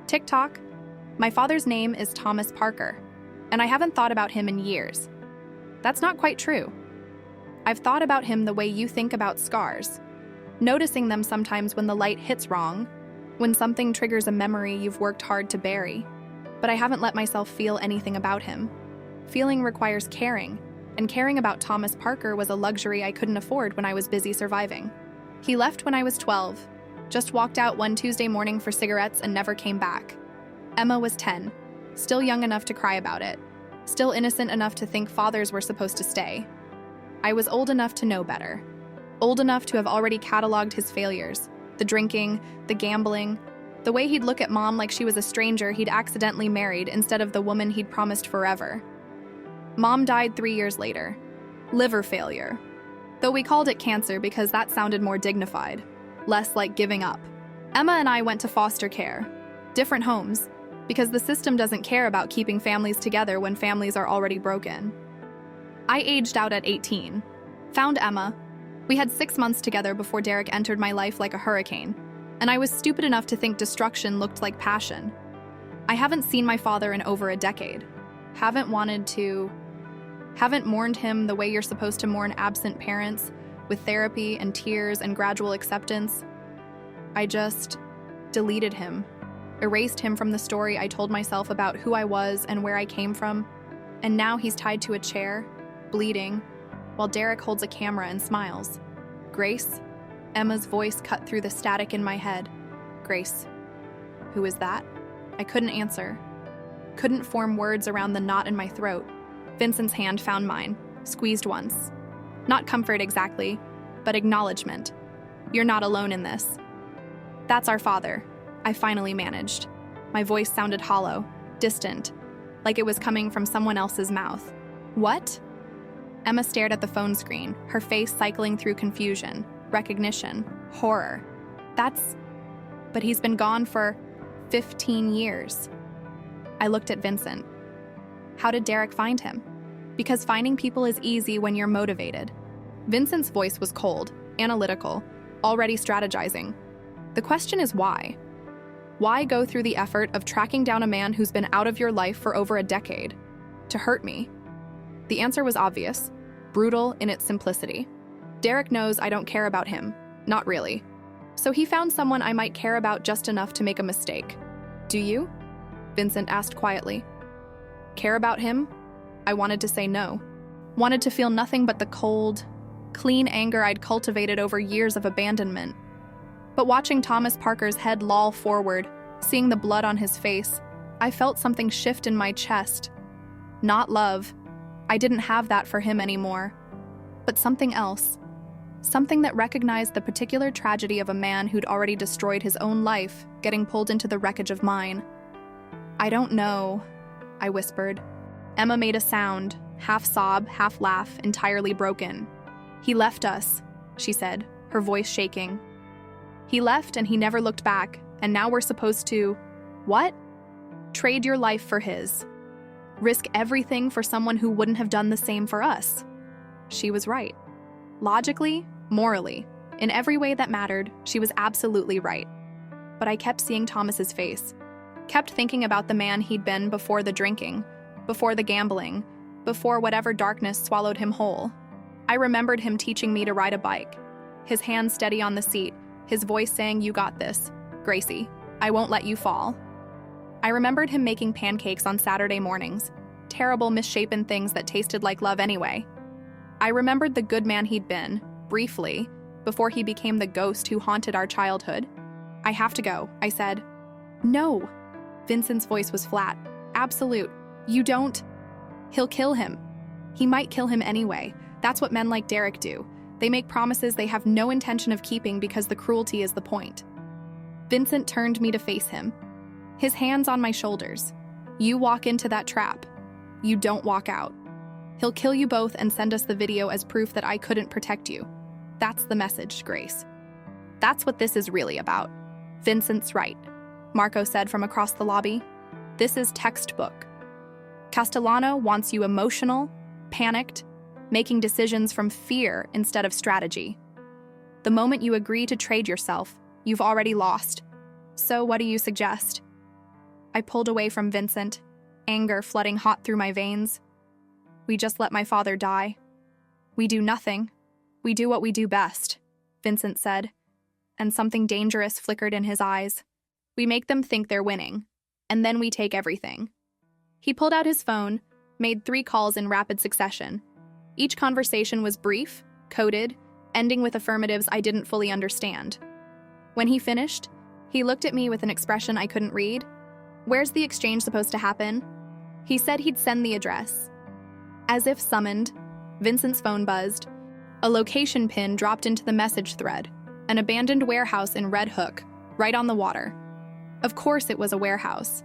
TikTok. My father's name is Thomas Parker, and I haven't thought about him in years. That's not quite true. I've thought about him the way you think about scars, noticing them sometimes when the light hits wrong, when something triggers a memory you've worked hard to bury. But I haven't let myself feel anything about him. Feeling requires caring, and caring about Thomas Parker was a luxury I couldn't afford when I was busy surviving. He left when I was 12, just walked out one Tuesday morning for cigarettes and never came back. Emma was 10, still young enough to cry about it, still innocent enough to think fathers were supposed to stay. I was old enough to know better, old enough to have already cataloged his failures, the drinking, the gambling, the way he'd look at Mom like she was a stranger he'd accidentally married instead of the woman he'd promised forever. Mom died 3 years later. Liver failure. Though we called it cancer because that sounded more dignified, less like giving up. Emma and I went to foster care, different homes, because the system doesn't care about keeping families together when families are already broken. I aged out at 18, found Emma. We had 6 months together before Derek entered my life like a hurricane, and I was stupid enough to think destruction looked like passion. I haven't seen my father in over a decade. Haven't mourned him the way you're supposed to mourn absent parents, with therapy and tears and gradual acceptance. I just deleted him, erased him from the story I told myself about who I was and where I came from, and now he's tied to a chair, bleeding, while Derek holds a camera and smiles. "Grace?" Emma's voice cut through the static in my head. "Grace. Who is that?" I couldn't answer. Couldn't form words around the knot in my throat. Vincent's hand found mine, squeezed once. Not comfort exactly, but acknowledgement. "You're not alone in this." "That's our father," I finally managed. My voice sounded hollow, distant, like it was coming from someone else's mouth. What? Emma stared at the phone screen, her face cycling through confusion, recognition, horror. But he's been gone for 15 years. I looked at Vincent. How did Derek find him? Because finding people is easy when you're motivated. Vincent's voice was cold, analytical, already strategizing. The question is why? Why go through the effort of tracking down a man who's been out of your life for over a decade? To hurt me? The answer was obvious, brutal in its simplicity. Derek knows I don't care about him. Not really. So he found someone I might care about just enough to make a mistake. Do you? Vincent asked quietly. Care about him? I wanted to say no. Wanted to feel nothing but the cold, clean anger I'd cultivated over years of abandonment. But watching Thomas Parker's head loll forward, seeing the blood on his face, I felt something shift in my chest. Not love. I didn't have that for him anymore. But something else. Something that recognized the particular tragedy of a man who'd already destroyed his own life, getting pulled into the wreckage of mine. I don't know, I whispered. Emma made a sound, half sob, half laugh, entirely broken. He left us, she said, her voice shaking. He left and he never looked back, and now we're supposed to… What? Trade your life for his. Risk everything for someone who wouldn't have done the same for us. She was right. Logically, morally, in every way that mattered, she was absolutely right. But I kept seeing Thomas's face, kept thinking about the man he'd been before the drinking, before the gambling, before whatever darkness swallowed him whole. I remembered him teaching me to ride a bike, his hands steady on the seat, his voice saying, "You got this, Gracie. I won't let you fall." I remembered him making pancakes on Saturday mornings, terrible misshapen things that tasted like love anyway. I remembered the good man he'd been, briefly, before he became the ghost who haunted our childhood. I have to go, I said. No. Vincent's voice was flat. Absolute. You don't. He'll kill him. He might kill him anyway. That's what men like Derek do. They make promises they have no intention of keeping because the cruelty is the point. Vincent turned me to face him, his hands on my shoulders. You walk into that trap. You don't walk out. He'll kill you both and send us the video as proof that I couldn't protect you. That's the message, Grace. That's what this is really about. Vincent's right, Marco said from across the lobby. This is textbook. Castellano wants you emotional, panicked, making decisions from fear instead of strategy. The moment you agree to trade yourself, you've already lost. So what do you suggest? I pulled away from Vincent, anger flooding hot through my veins. We just let my father die. We do nothing. We do what we do best, Vincent said, and something dangerous flickered in his eyes. We make them think they're winning, and then we take everything. He pulled out his phone, made 3 calls in rapid succession. Each conversation was brief, coded, ending with affirmatives I didn't fully understand. When he finished, he looked at me with an expression I couldn't read. Where's the exchange supposed to happen? He said he'd send the address. As if summoned, Vincent's phone buzzed. A location pin dropped into the message thread, an abandoned warehouse in Red Hook, right on the water. Of course it was a warehouse.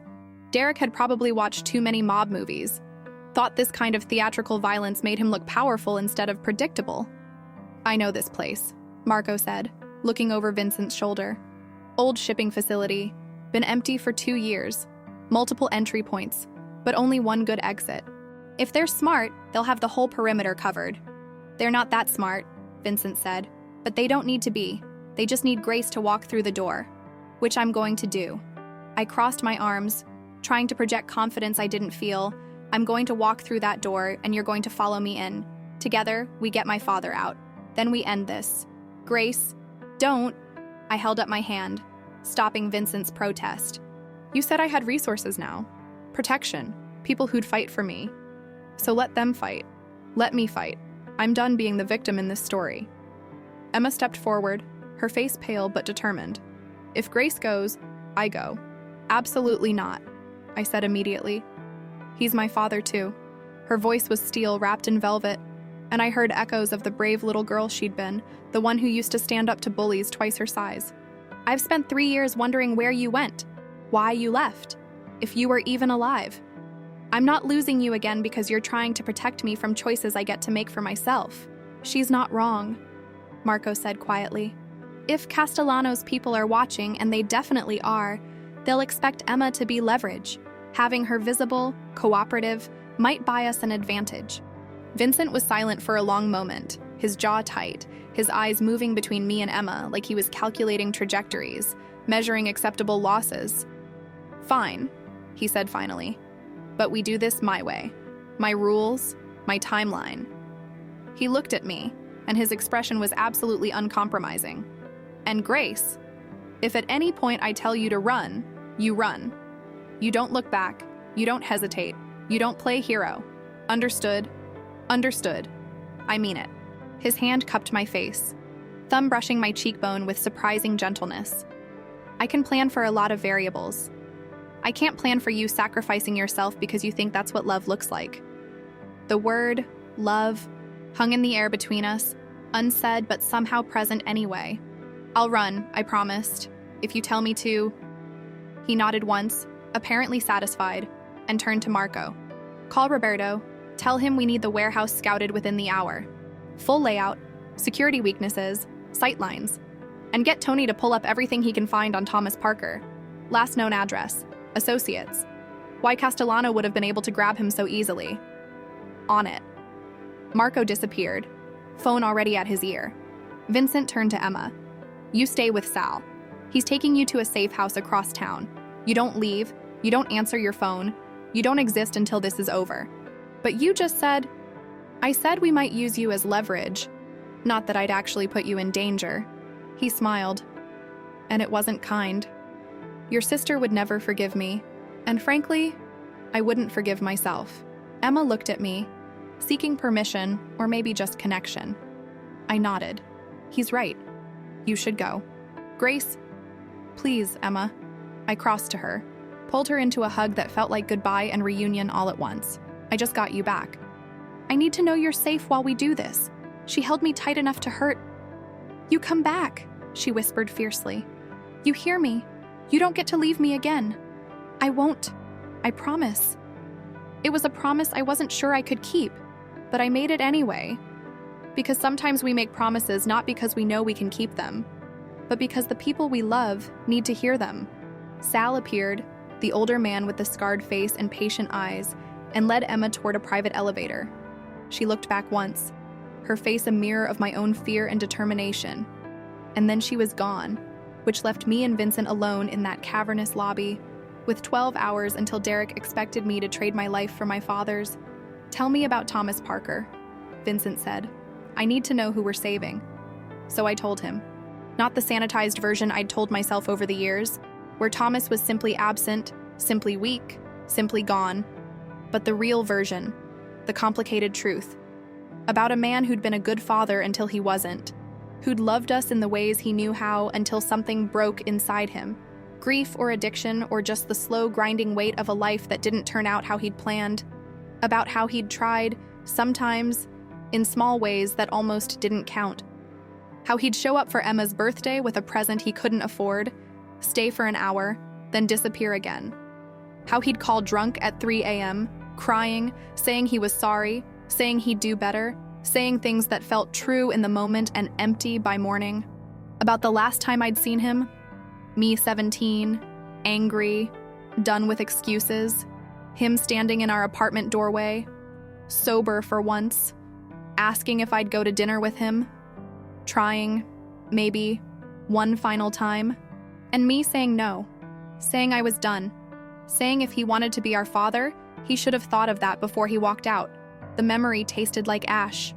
Derek had probably watched too many mob movies, thought this kind of theatrical violence made him look powerful instead of predictable. I know this place, Marco said, looking over Vincent's shoulder. Old shipping facility, been empty for 2 years, multiple entry points, but only one good exit. If they're smart, they'll have the whole perimeter covered. They're not that smart, Vincent said, but they don't need to be. They just need Grace to walk through the door, which I'm going to do. I crossed my arms, trying to project confidence I didn't feel. I'm going to walk through that door, and you're going to follow me in. Together, we get my father out. Then we end this. Grace, don't. I held up my hand, stopping Vincent's protest. You said I had resources now. Protection. People who'd fight for me. So let them fight. Let me fight. I'm done being the victim in this story. Emma stepped forward, her face pale but determined. If Grace goes, I go. Absolutely not, I said immediately. He's my father too. Her voice was steel wrapped in velvet, and I heard echoes of the brave little girl she'd been, the one who used to stand up to bullies twice her size. I've spent 3 years wondering where you went, why you left, if you were even alive. I'm not losing you again because you're trying to protect me from choices I get to make for myself. She's not wrong, Marco said quietly. If Castellano's people are watching, and they definitely are, they'll expect Emma to be leverage. Having her visible, cooperative, might buy us an advantage. Vincent was silent for a long moment, his jaw tight, his eyes moving between me and Emma like he was calculating trajectories, measuring acceptable losses. Fine, he said finally. But we do this my way. My rules, my timeline. He looked at me, and his expression was absolutely uncompromising. And Grace, if at any point I tell you to run, you run. You don't look back, you don't hesitate, you don't play hero. Understood? Understood. I mean it. His hand cupped my face, thumb brushing my cheekbone with surprising gentleness. I can plan for a lot of variables. I can't plan for you sacrificing yourself because you think that's what love looks like. The word, love, hung in the air between us, unsaid but somehow present anyway. I'll run, I promised, if you tell me to. He nodded once, apparently satisfied, and turned to Marco. Call Roberto, tell him we need the warehouse scouted within the hour. Full layout, security weaknesses, sightlines, and get Tony to pull up everything he can find on Thomas Parker. Last known address, associates. Why Castellano would have been able to grab him so easily. On it. Marco disappeared, phone already at his ear. Vincent turned to Emma. You stay with Sal. He's taking you to a safe house across town. You don't leave, you don't answer your phone, you don't exist until this is over. But you just said, I said we might use you as leverage, not that I'd actually put you in danger. He smiled, and it wasn't kind. Your sister would never forgive me, and frankly, I wouldn't forgive myself. Emma looked at me, seeking permission or maybe just connection. I nodded. He's right. You should go. Grace, please, Emma. I crossed to her, pulled her into a hug that felt like goodbye and reunion all at once. I just got you back. I need to know you're safe while we do this. She held me tight enough to hurt. You come back, she whispered fiercely. You hear me? You don't get to leave me again. I won't. I promise. It was a promise I wasn't sure I could keep, but I made it anyway. Because sometimes we make promises not because we know we can keep them, but because the people we love need to hear them. Sal appeared, the older man with the scarred face and patient eyes, and led Emma toward a private elevator. She looked back once, her face a mirror of my own fear and determination. And then she was gone, which left me and Vincent alone in that cavernous lobby, with 12 hours until Derek expected me to trade my life for my father's. Tell me about Thomas Parker, Vincent said. I need to know who we're saving. So I told him. Not the sanitized version I'd told myself over the years, where Thomas was simply absent, simply weak, simply gone, but the real version, the complicated truth, about a man who'd been a good father until he wasn't, who'd loved us in the ways he knew how until something broke inside him, grief or addiction or just the slow grinding weight of a life that didn't turn out how he'd planned, about how he'd tried, sometimes, in small ways that almost didn't count, how he'd show up for Emma's birthday with a present he couldn't afford, stay for an hour, then disappear again, how he'd call drunk at 3 a.m., crying, saying he was sorry, saying he'd do better, saying things that felt true in the moment and empty by morning. About the last time I'd seen him, me 17, angry, done with excuses, him standing in our apartment doorway, sober for once, asking if I'd go to dinner with him, trying, maybe, one final time, and me saying no, saying I was done, saying if he wanted to be our father, he should have thought of that before he walked out. The memory tasted like ash.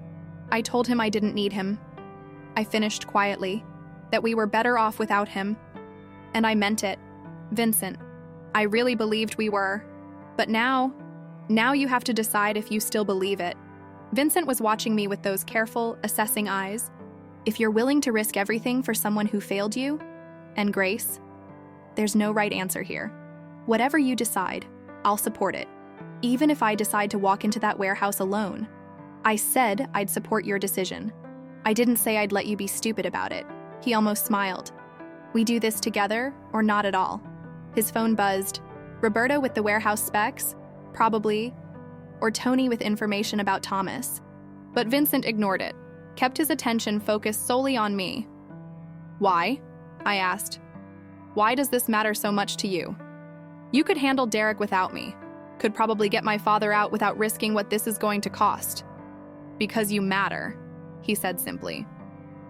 I told him I didn't need him. I finished quietly, that we were better off without him. And I meant it. Vincent, I really believed we were. But now you have to decide if you still believe it. Vincent was watching me with those careful, assessing eyes. If you're willing to risk everything for someone who failed you, and Grace, there's no right answer here. Whatever you decide, I'll support it. Even if I decide to walk into that warehouse alone. I said I'd support your decision. I didn't say I'd let you be stupid about it. He almost smiled. We do this together or not at all. His phone buzzed. Roberto with the warehouse specs? probably, or Tony with information about Thomas. But Vincent ignored it, kept his attention focused solely on me. "Why?" I asked. "Why does this matter so much to you? You could handle Derek without me, could probably get my father out without risking what this is going to cost." "Because you matter," he said simply.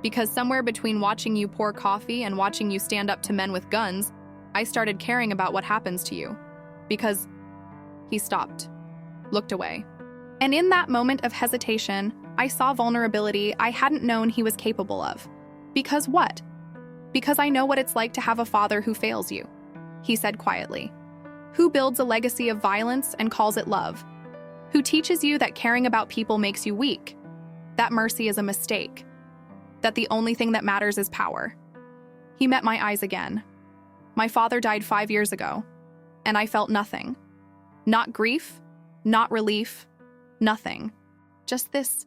"Because somewhere between watching you pour coffee and watching you stand up to men with guns, I started caring about what happens to you. Because..." He stopped, looked away. And in that moment of hesitation, I saw vulnerability I hadn't known he was capable of. "Because what?" "Because I know what it's like to have a father who fails you," he said quietly. "Who builds a legacy of violence and calls it love. Who teaches you that caring about people makes you weak, that mercy is a mistake, that the only thing that matters is power." He met my eyes again. My father died 5 years ago, and I felt nothing. Not grief, not relief, nothing. Just this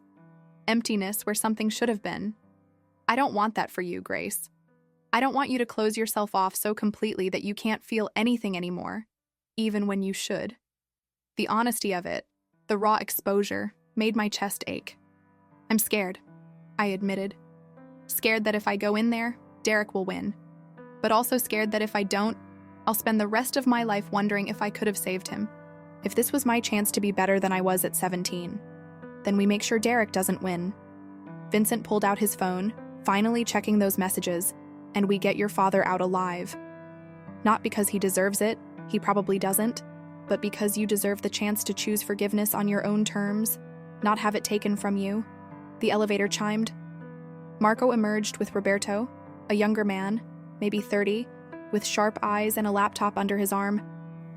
emptiness where something should have been. I don't want that for you, Grace. I don't want you to close yourself off so completely that you can't feel anything anymore, even when you should. The honesty of it, the raw exposure, made my chest ache. "I'm scared," I admitted. Scared that if I go in there, Derek will win. But also scared that if I don't, I'll spend the rest of my life wondering if I could have saved him. If this was my chance to be better than I was at 17, then we make sure Derek doesn't win. Vincent pulled out his phone, finally checking those messages, and we get your father out alive. Not because he deserves it, he probably doesn't, but because you deserve the chance to choose forgiveness on your own terms, not have it taken from you. The elevator chimed. Marco emerged with Roberto, a younger man, maybe 30, with sharp eyes and a laptop under his arm.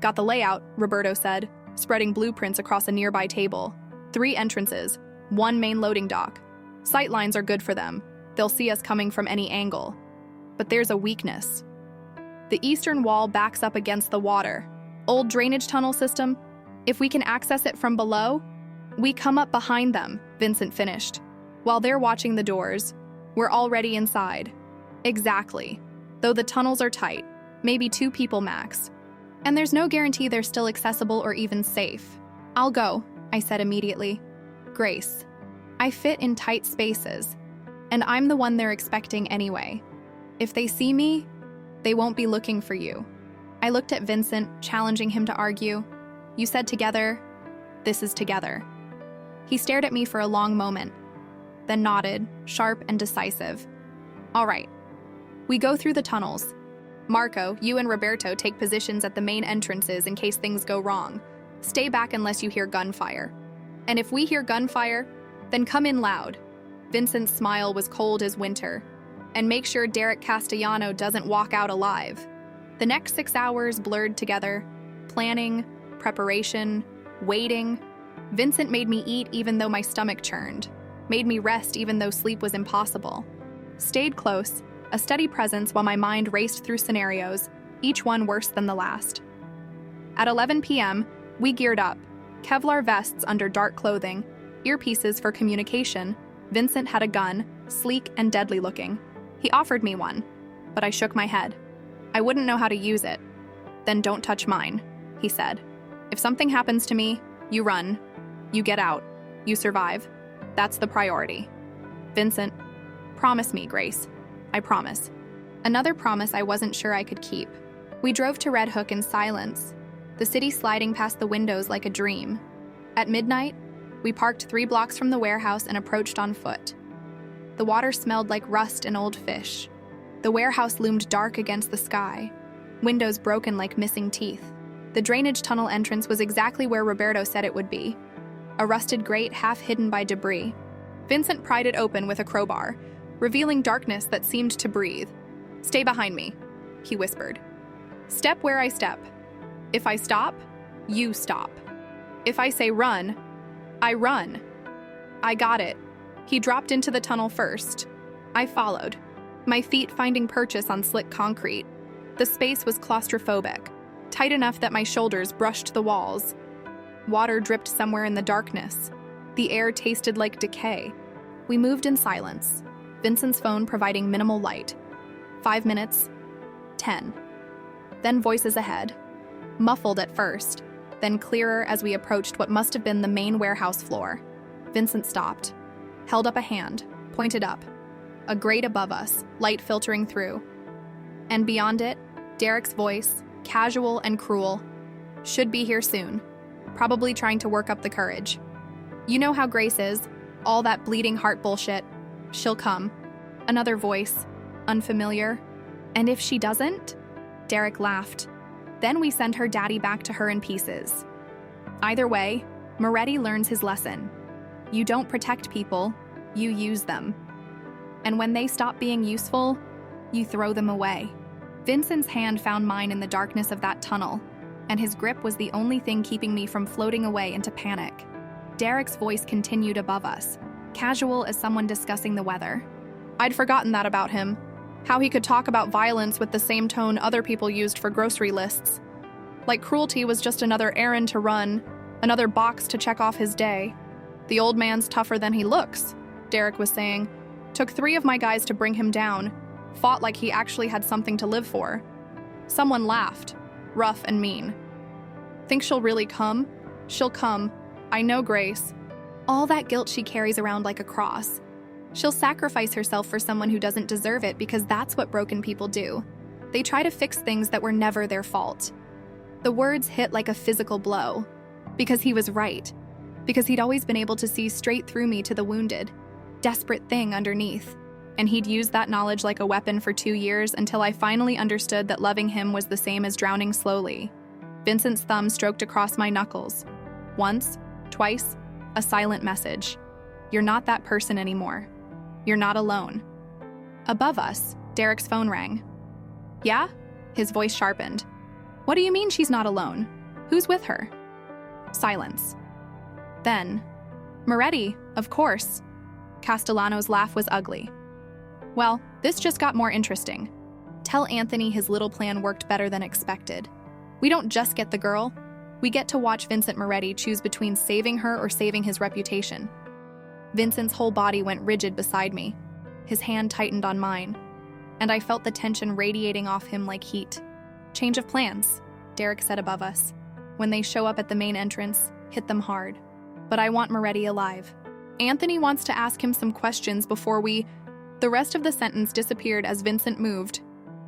"Got the layout," Roberto said, spreading blueprints across a nearby table. 3 entrances, 1 main loading dock. Sight lines are good for them. They'll see us coming from any angle. But there's a weakness. The eastern wall backs up against the water. Old drainage tunnel system. If we can access it from below, we come up behind them, Vincent finished. While they're watching the doors, we're already inside. Exactly. Though the tunnels are tight, maybe 2 people max. And there's no guarantee they're still accessible or even safe. "I'll go," I said immediately. "Grace, I fit in tight spaces, and I'm the one they're expecting anyway. If they see me, they won't be looking for you." I looked at Vincent, challenging him to argue. "You said together. This is together." He stared at me for a long moment, then nodded, sharp and decisive. "All right. We go through the tunnels. Marco, you and Roberto take positions at the main entrances in case things go wrong. Stay back unless you hear gunfire. And if we hear gunfire, then come in loud." Vincent's smile was cold as winter. "And make sure Derek Castellano doesn't walk out alive." The next 6 hours blurred together. Planning, preparation, waiting. Vincent made me eat even though my stomach churned. Made me rest even though sleep was impossible. Stayed close, a steady presence while my mind raced through scenarios, each one worse than the last. At 11 p.m., we geared up, Kevlar vests under dark clothing, earpieces for communication. Vincent had a gun, sleek and deadly looking. He offered me one, but I shook my head. I wouldn't know how to use it. "Then don't touch mine," he said. "If something happens to me, you run. You get out. You survive. That's the priority." "Vincent, promise me, Grace." "I promise." Another promise I wasn't sure I could keep. We drove to Red Hook in silence, the city sliding past the windows like a dream. At midnight, we parked 3 blocks from the warehouse and approached on foot. The water smelled like rust and old fish. The warehouse loomed dark against the sky, windows broken like missing teeth. The drainage tunnel entrance was exactly where Roberto said it would be, a rusted grate half hidden by debris. Vincent pried it open with a crowbar, revealing darkness that seemed to breathe. "Stay behind me," he whispered. "Step where I step. If I stop, you stop. If I say run, I run." I got it. He dropped into the tunnel first. I followed, my feet finding purchase on slick concrete. The space was claustrophobic, tight enough that my shoulders brushed the walls. Water dripped somewhere in the darkness. The air tasted like decay. We moved in silence, Vincent's phone providing minimal light. 5 minutes, 10. Then voices ahead, muffled at first. then clearer as we approached what must have been the main warehouse floor. Vincent stopped, held up a hand, pointed up. A grate above us, light filtering through. And beyond it, Derek's voice, casual and cruel. Should be here soon. Probably trying to work up the courage. You know how Grace is, all that bleeding heart bullshit. She'll come. Another voice, unfamiliar. And if she doesn't? Derek laughed. Then we send her daddy back to her in pieces. Either way, Moretti learns his lesson. You don't protect people, you use them. And when they stop being useful, you throw them away. Vincent's hand found mine in the darkness of that tunnel, and his grip was the only thing keeping me from floating away into panic. Derek's voice continued above us, casual as someone discussing the weather. I'd forgotten that about him. How he could talk about violence with the same tone other people used for grocery lists. Like cruelty was just another errand to run, another box to check off his day. The old man's tougher than he looks, Derek was saying. Took 3 of my guys to bring him down, fought like he actually had something to live for. Someone laughed, rough and mean. Think she'll really come? She'll come. I know Grace. All that guilt she carries around like a cross. She'll sacrifice herself for someone who doesn't deserve it because that's what broken people do. They try to fix things that were never their fault. The words hit like a physical blow. Because he was right. Because he'd always been able to see straight through me to the wounded, desperate thing underneath. And he'd used that knowledge like a weapon for 2 years until I finally understood that loving him was the same as drowning slowly. Vincent's thumb stroked across my knuckles. Once, twice, a silent message. You're not that person anymore. You're not alone. Above us, Derek's phone rang. Yeah? His voice sharpened. What do you mean she's not alone? Who's with her? Silence. Then, Moretti, of course. Castellano's laugh was ugly. Well, this just got more interesting. Tell Anthony his little plan worked better than expected. We don't just get the girl. We get to watch Vincent Moretti choose between saving her or saving his reputation. Vincent's whole body went rigid beside me. His hand tightened on mine, and I felt the tension radiating off him like heat. Change of plans, Derek said above us. When they show up at the main entrance, hit them hard. But I want Moretti alive. Anthony wants to ask him some questions before we... The rest of the sentence disappeared as Vincent moved.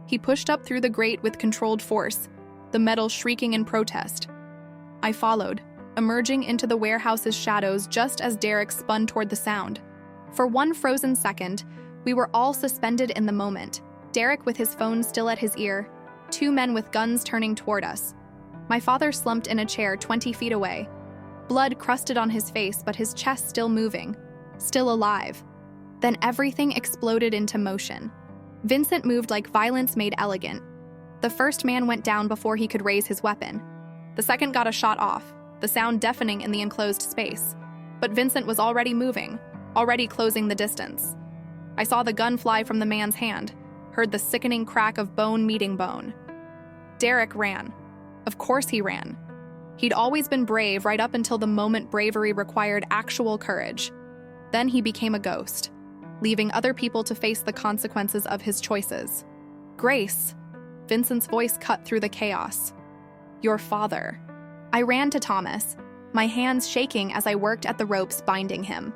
He pushed up through the grate with controlled force, the metal shrieking in protest. I followed, emerging into the warehouse's shadows just as Derek spun toward the sound. For one frozen second, we were all suspended in the moment, Derek with his phone still at his ear, 2 men with guns turning toward us. My father slumped in a chair 20 feet away, blood crusted on his face but his chest still moving, still alive. Then everything exploded into motion. Vincent moved like violence made elegant. The first man went down before he could raise his weapon. The second got a shot off, the sound deafening in the enclosed space. But Vincent was already moving, already closing the distance. I saw the gun fly from the man's hand, heard the sickening crack of bone meeting bone. Derek ran. Of course he ran. He'd always been brave right up until the moment bravery required actual courage. Then he became a ghost, leaving other people to face the consequences of his choices. Grace, Vincent's voice cut through the chaos. Your father. I ran to Thomas, my hands shaking as I worked at the ropes binding him.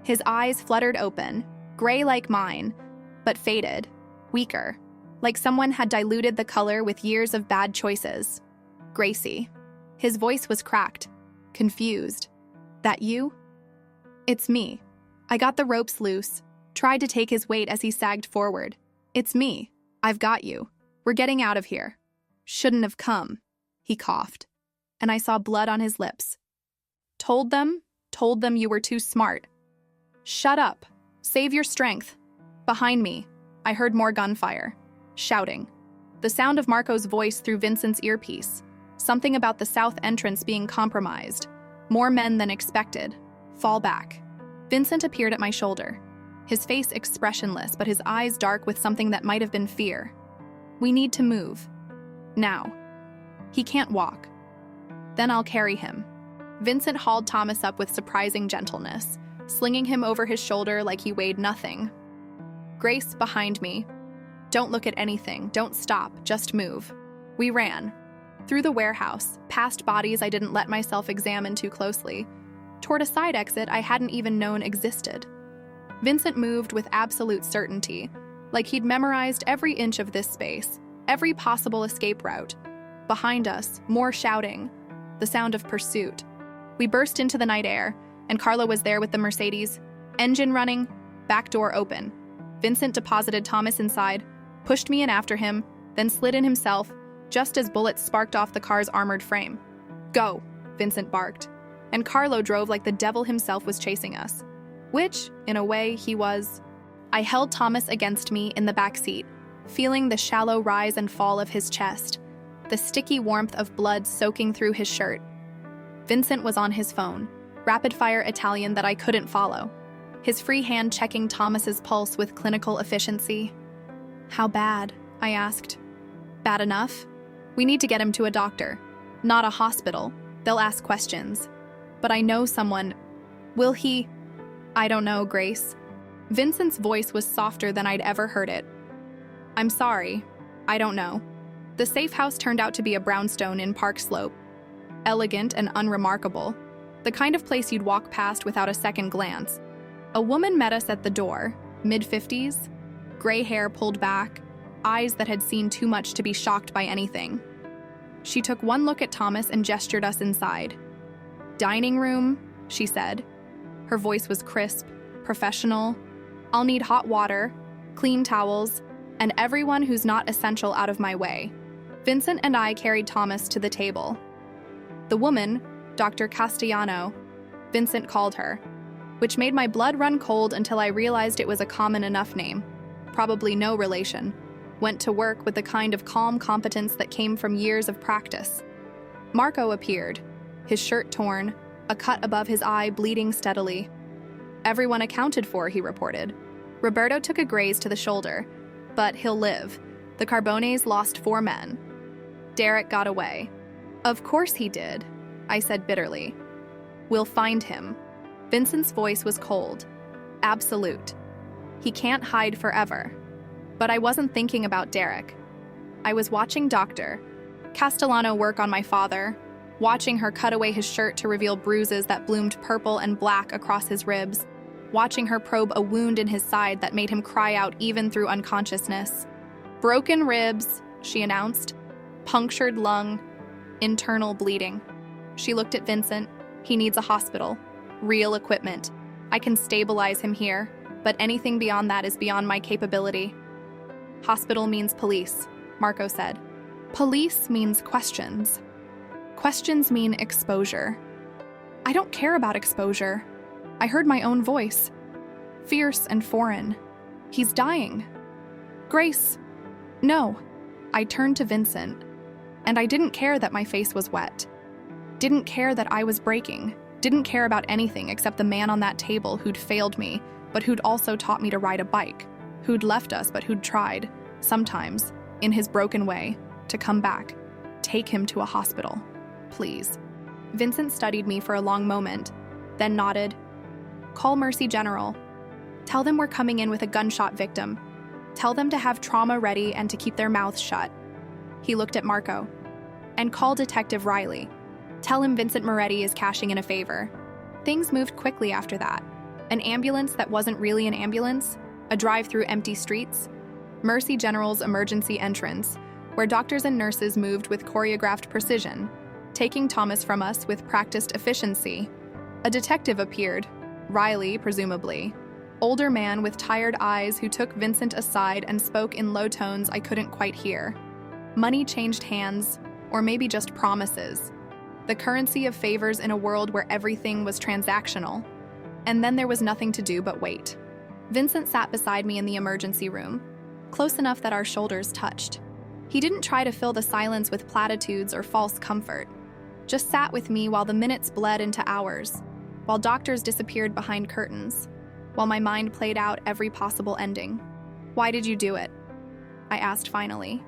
His eyes fluttered open, gray like mine, but faded, weaker, like someone had diluted the color with years of bad choices. Gracie. His voice was cracked, confused. That you? It's me. I got the ropes loose, tried to take his weight as he sagged forward. It's me. I've got you. We're getting out of here. Shouldn't have come. He coughed, and I saw blood on his lips. Told them you were too smart. Shut up. Save your strength. Behind me, I heard more gunfire, shouting. The sound of Marco's voice through Vincent's earpiece. Something about the south entrance being compromised. More men than expected. Fall back. Vincent appeared at my shoulder, his face expressionless but his eyes dark with something that might have been fear. We need to move. Now. He can't walk. Then I'll carry him. Vincent hauled Thomas up with surprising gentleness, slinging him over his shoulder like he weighed nothing. Grace behind me. Don't look at anything, don't stop, just move. We ran. Through the warehouse, past bodies I didn't let myself examine too closely, toward a side exit I hadn't even known existed. Vincent moved with absolute certainty, like he'd memorized every inch of this space, every possible escape route. Behind us, more shouting, the sound of pursuit. We burst into the night air, and Carlo was there with the Mercedes, engine running, back door open. Vincent deposited Thomas inside, pushed me in after him, then slid in himself, just as bullets sparked off the car's armored frame. "Go," Vincent barked, and Carlo drove like the devil himself was chasing us. Which, in a way, he was. I held Thomas against me in the back seat, feeling the shallow rise and fall of his chest, the sticky warmth of blood soaking through his shirt. Vincent was on his phone, rapid-fire Italian that I couldn't follow, his free hand checking Thomas's pulse with clinical efficiency. "How bad?" I asked. "Bad enough? We need to get him to a doctor. Not a hospital. They'll ask questions. But I know someone. Will he?" "I don't know, Grace." Vincent's voice was softer than I'd ever heard it. "I'm sorry. I don't know." The safe house turned out to be a brownstone in Park Slope. Elegant and unremarkable. The kind of place you'd walk past without a second glance. A woman met us at the door, mid-50s, gray hair pulled back, eyes that had seen too much to be shocked by anything. She took one look at Thomas and gestured us inside. "Dining room," she said. Her voice was crisp, professional. "I'll need hot water, clean towels, and everyone who's not essential out of my way." Vincent and I carried Thomas to the table. The woman, Dr. Castellano, Vincent called her, which made my blood run cold until I realized it was a common enough name, probably no relation, went to work with the kind of calm competence that came from years of practice. Marco appeared, his shirt torn, a cut above his eye bleeding steadily. "Everyone accounted for," he reported. "Roberto took a graze to the shoulder, but he'll live. The Carbones lost 4 men. Derek got away." "Of course he did," I said bitterly. "We'll find him." Vincent's voice was cold. Absolute. He can't hide forever. But I wasn't thinking about Derek. I was watching Dr. Castellano work on my father, watching her cut away his shirt to reveal bruises that bloomed purple and black across his ribs, watching her probe a wound in his side that made him cry out even through unconsciousness. "Broken ribs," she announced. "Punctured lung. Internal bleeding." She looked at Vincent. "He needs a hospital. Real equipment. I can stabilize him here, but anything beyond that is beyond my capability." "Hospital means police," Marco said. "Police means questions. Questions mean exposure. I don't care about exposure. I heard my own voice. Fierce and foreign. He's dying. Grace. No." I turned to Vincent, and I didn't care that my face was wet. Didn't care that I was breaking. Didn't care about anything except the man on that table who'd failed me, but who'd also taught me to ride a bike. Who'd left us, but who'd tried, sometimes, in his broken way, to come back. Take him to a hospital. Please. Vincent studied me for a long moment, then nodded. "Call Mercy General. Tell them we're coming in with a gunshot victim. Tell them to have trauma ready and to keep their mouths shut." He looked at Marco. "And call Detective Riley. Tell him Vincent Moretti is cashing in a favor." Things moved quickly after that. An ambulance that wasn't really an ambulance, a drive through empty streets, Mercy General's emergency entrance, where doctors and nurses moved with choreographed precision, taking Thomas from us with practiced efficiency. A detective appeared, Riley, presumably, older man with tired eyes who took Vincent aside and spoke in low tones I couldn't quite hear. Money changed hands, or maybe just promises. The currency of favors in a world where everything was transactional. And then there was nothing to do but wait. Vincent sat beside me in the emergency room, close enough that our shoulders touched. He didn't try to fill the silence with platitudes or false comfort. Just sat with me while the minutes bled into hours, while doctors disappeared behind curtains, while my mind played out every possible ending. "Why did you do it?" I asked finally.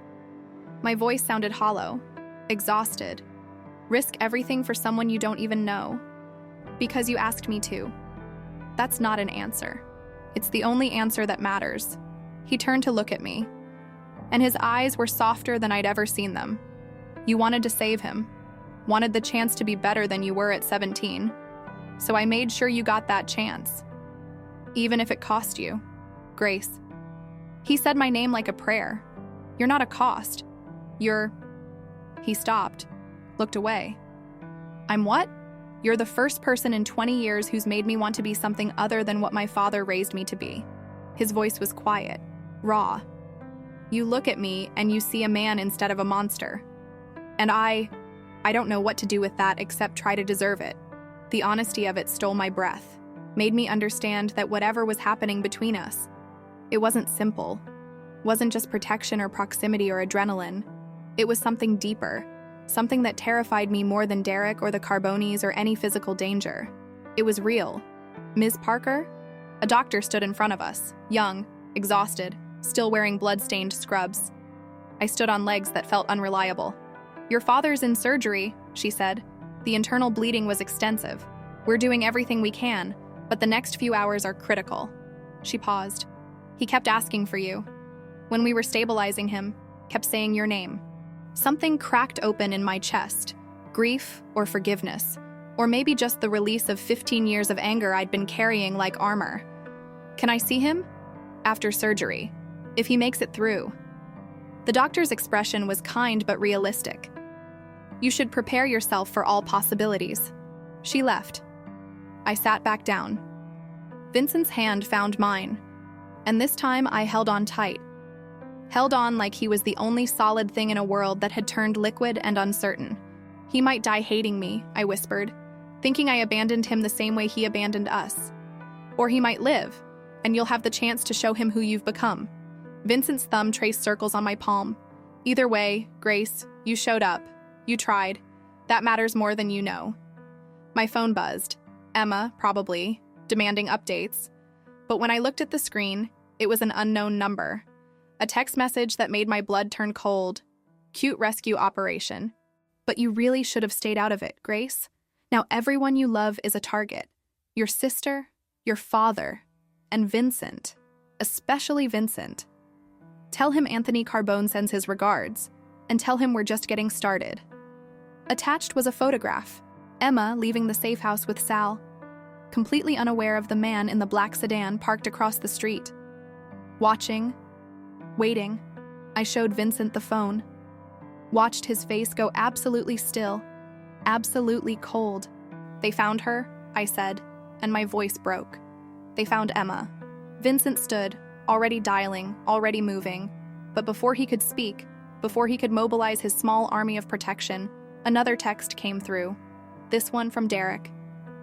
My voice sounded hollow, exhausted. "Risk everything for someone you don't even know. Because you asked me to." That's not an answer. It's the only answer that matters. He turned to look at me, and his eyes were softer than I'd ever seen them. You wanted to save him, wanted the chance to be better than you were at 17. So I made sure you got that chance. Even if it cost you. Grace. He said my name like a prayer. You're not a cost. You're... He stopped, looked away. I'm what? You're the first person in 20 years who's made me want to be something other than what my father raised me to be. His voice was quiet, raw. You look at me and you see a man instead of a monster. And I don't know what to do with that except try to deserve it. The honesty of it stole my breath, made me understand that whatever was happening between us, it wasn't simple, wasn't just protection or proximity or adrenaline. It was something deeper, something that terrified me more than Derek or the Carbonis or any physical danger. It was real. Ms. Parker? A doctor stood in front of us, young, exhausted, still wearing blood-stained scrubs. I stood on legs that felt unreliable. Your father's in surgery, she said. The internal bleeding was extensive. We're doing everything we can, but the next few hours are critical. She paused. He kept asking for you. When we were stabilizing him, kept saying your name. Something cracked open in my chest. Grief or forgiveness. Or maybe just the release of 15 years of anger I'd been carrying like armor. Can I see him? After surgery. If he makes it through. The doctor's expression was kind but realistic. You should prepare yourself for all possibilities. She left. I sat back down. Vincent's hand found mine, and this time I held on tight. Held on like he was the only solid thing in a world that had turned liquid and uncertain. He might die hating me, I whispered, thinking I abandoned him the same way he abandoned us. Or he might live, and you'll have the chance to show him who you've become. Vincent's thumb traced circles on my palm. Either way, Grace, you showed up. You tried. That matters more than you know. My phone buzzed. Emma, probably, demanding updates. But when I looked at the screen, it was an unknown number. A text message that made my blood turn cold. Cute rescue operation. But you really should have stayed out of it, Grace. Now everyone you love is a target. Your sister, your father, and Vincent. Especially Vincent. Tell him Anthony Carbone sends his regards, and tell him we're just getting started. Attached was a photograph. Emma leaving the safe house with Sal, completely unaware of the man in the black sedan parked across the street. Watching, waiting, I showed Vincent the phone. Watched his face go absolutely still, absolutely cold. They found her, I said, and my voice broke. They found Emma. Vincent stood, already dialing, already moving, but before he could speak, before he could mobilize his small army of protection, another text came through. This one from Derek.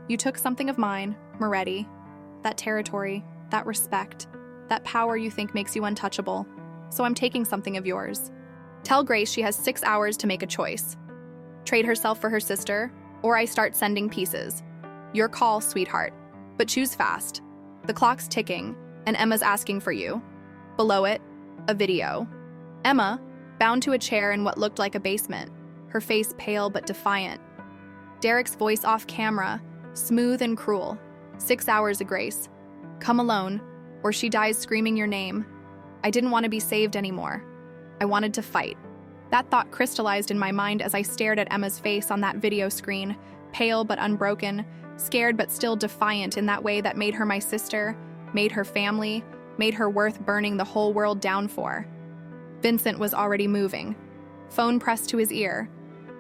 You took something of mine, Moretti. That territory, that respect, that power you think makes you untouchable. So I'm taking something of yours. Tell Grace she has 6 hours to make a choice. Trade herself for her sister, or I start sending pieces. Your call, sweetheart. But choose fast. The clock's ticking, and Emma's asking for you. Below it, a video. Emma, bound to a chair in what looked like a basement, her face pale but defiant. Derek's voice off camera, smooth and cruel. 6 hours of Grace. Come alone, or she dies screaming your name. I didn't want to be saved anymore. I wanted to fight. That thought crystallized in my mind as I stared at Emma's face on that video screen, pale but unbroken, scared but still defiant in that way that made her my sister, made her family, made her worth burning the whole world down for. Vincent was already moving, phone pressed to his ear,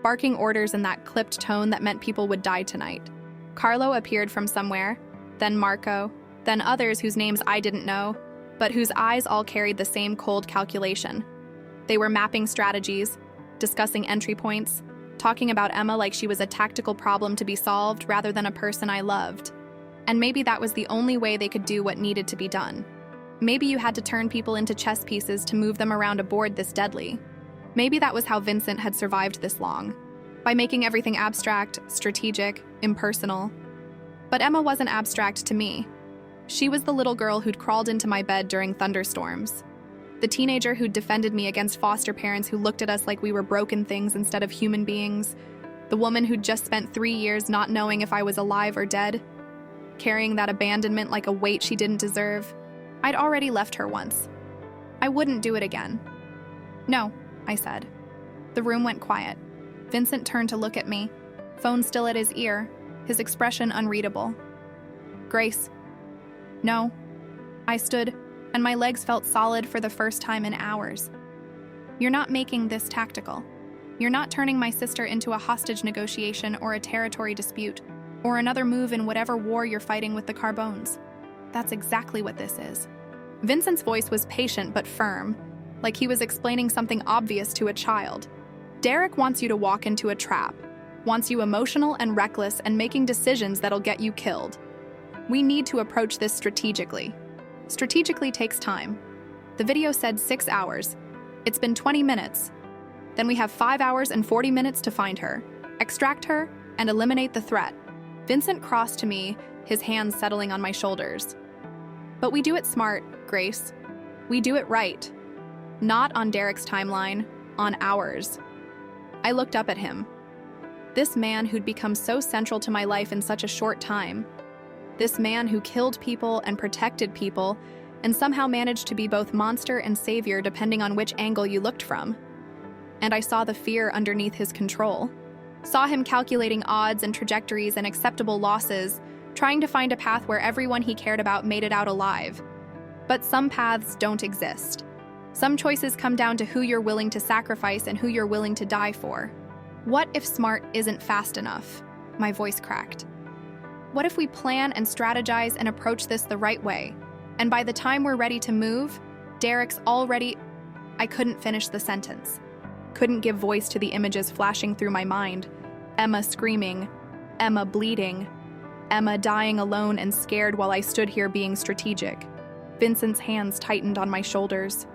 barking orders in that clipped tone that meant people would die tonight. Carlo appeared from somewhere, then Marco, then others whose names I didn't know, but whose eyes all carried the same cold calculation. They were mapping strategies, discussing entry points, talking about Emma like she was a tactical problem to be solved rather than a person I loved. And maybe that was the only way they could do what needed to be done. Maybe you had to turn people into chess pieces to move them around a board this deadly. Maybe that was how Vincent had survived this long, by making everything abstract, strategic, impersonal. But Emma wasn't abstract to me. She was the little girl who'd crawled into my bed during thunderstorms. The teenager who'd defended me against foster parents who looked at us like we were broken things instead of human beings. The woman who'd just spent 3 years not knowing if I was alive or dead, carrying that abandonment like a weight she didn't deserve. I'd already left her once. I wouldn't do it again. No, I said. The room went quiet. Vincent turned to look at me, phone still at his ear, his expression unreadable. Grace. No. I stood, and my legs felt solid for the first time in hours. You're not making this tactical. You're not turning my sister into a hostage negotiation or a territory dispute, or another move in whatever war you're fighting with the Carbones. That's exactly what this is. Vincent's voice was patient but firm, like he was explaining something obvious to a child. Derek wants you to walk into a trap, wants you emotional and reckless and making decisions that'll get you killed. We need to approach this strategically. Strategically takes time. The video said 6 hours. It's been 20 minutes. Then we have 5 hours and 40 minutes to find her, extract her, and eliminate the threat. Vincent crossed to me, his hands settling on my shoulders. But we do it smart, Grace. We do it right. Not on Derek's timeline, on ours. I looked up at him. This man who'd become so central to my life in such a short time. This man who killed people and protected people and somehow managed to be both monster and savior depending on which angle you looked from. And I saw the fear underneath his control. Saw him calculating odds and trajectories and acceptable losses, trying to find a path where everyone he cared about made it out alive. But some paths don't exist. Some choices come down to who you're willing to sacrifice and who you're willing to die for. What if smart isn't fast enough? My voice cracked. What if we plan and strategize and approach this the right way? And by the time we're ready to move, Derek's already... I couldn't finish the sentence. Couldn't give voice to the images flashing through my mind. Emma screaming, Emma bleeding, Emma dying alone and scared while I stood here being strategic. Vincent's hands tightened on my shoulders.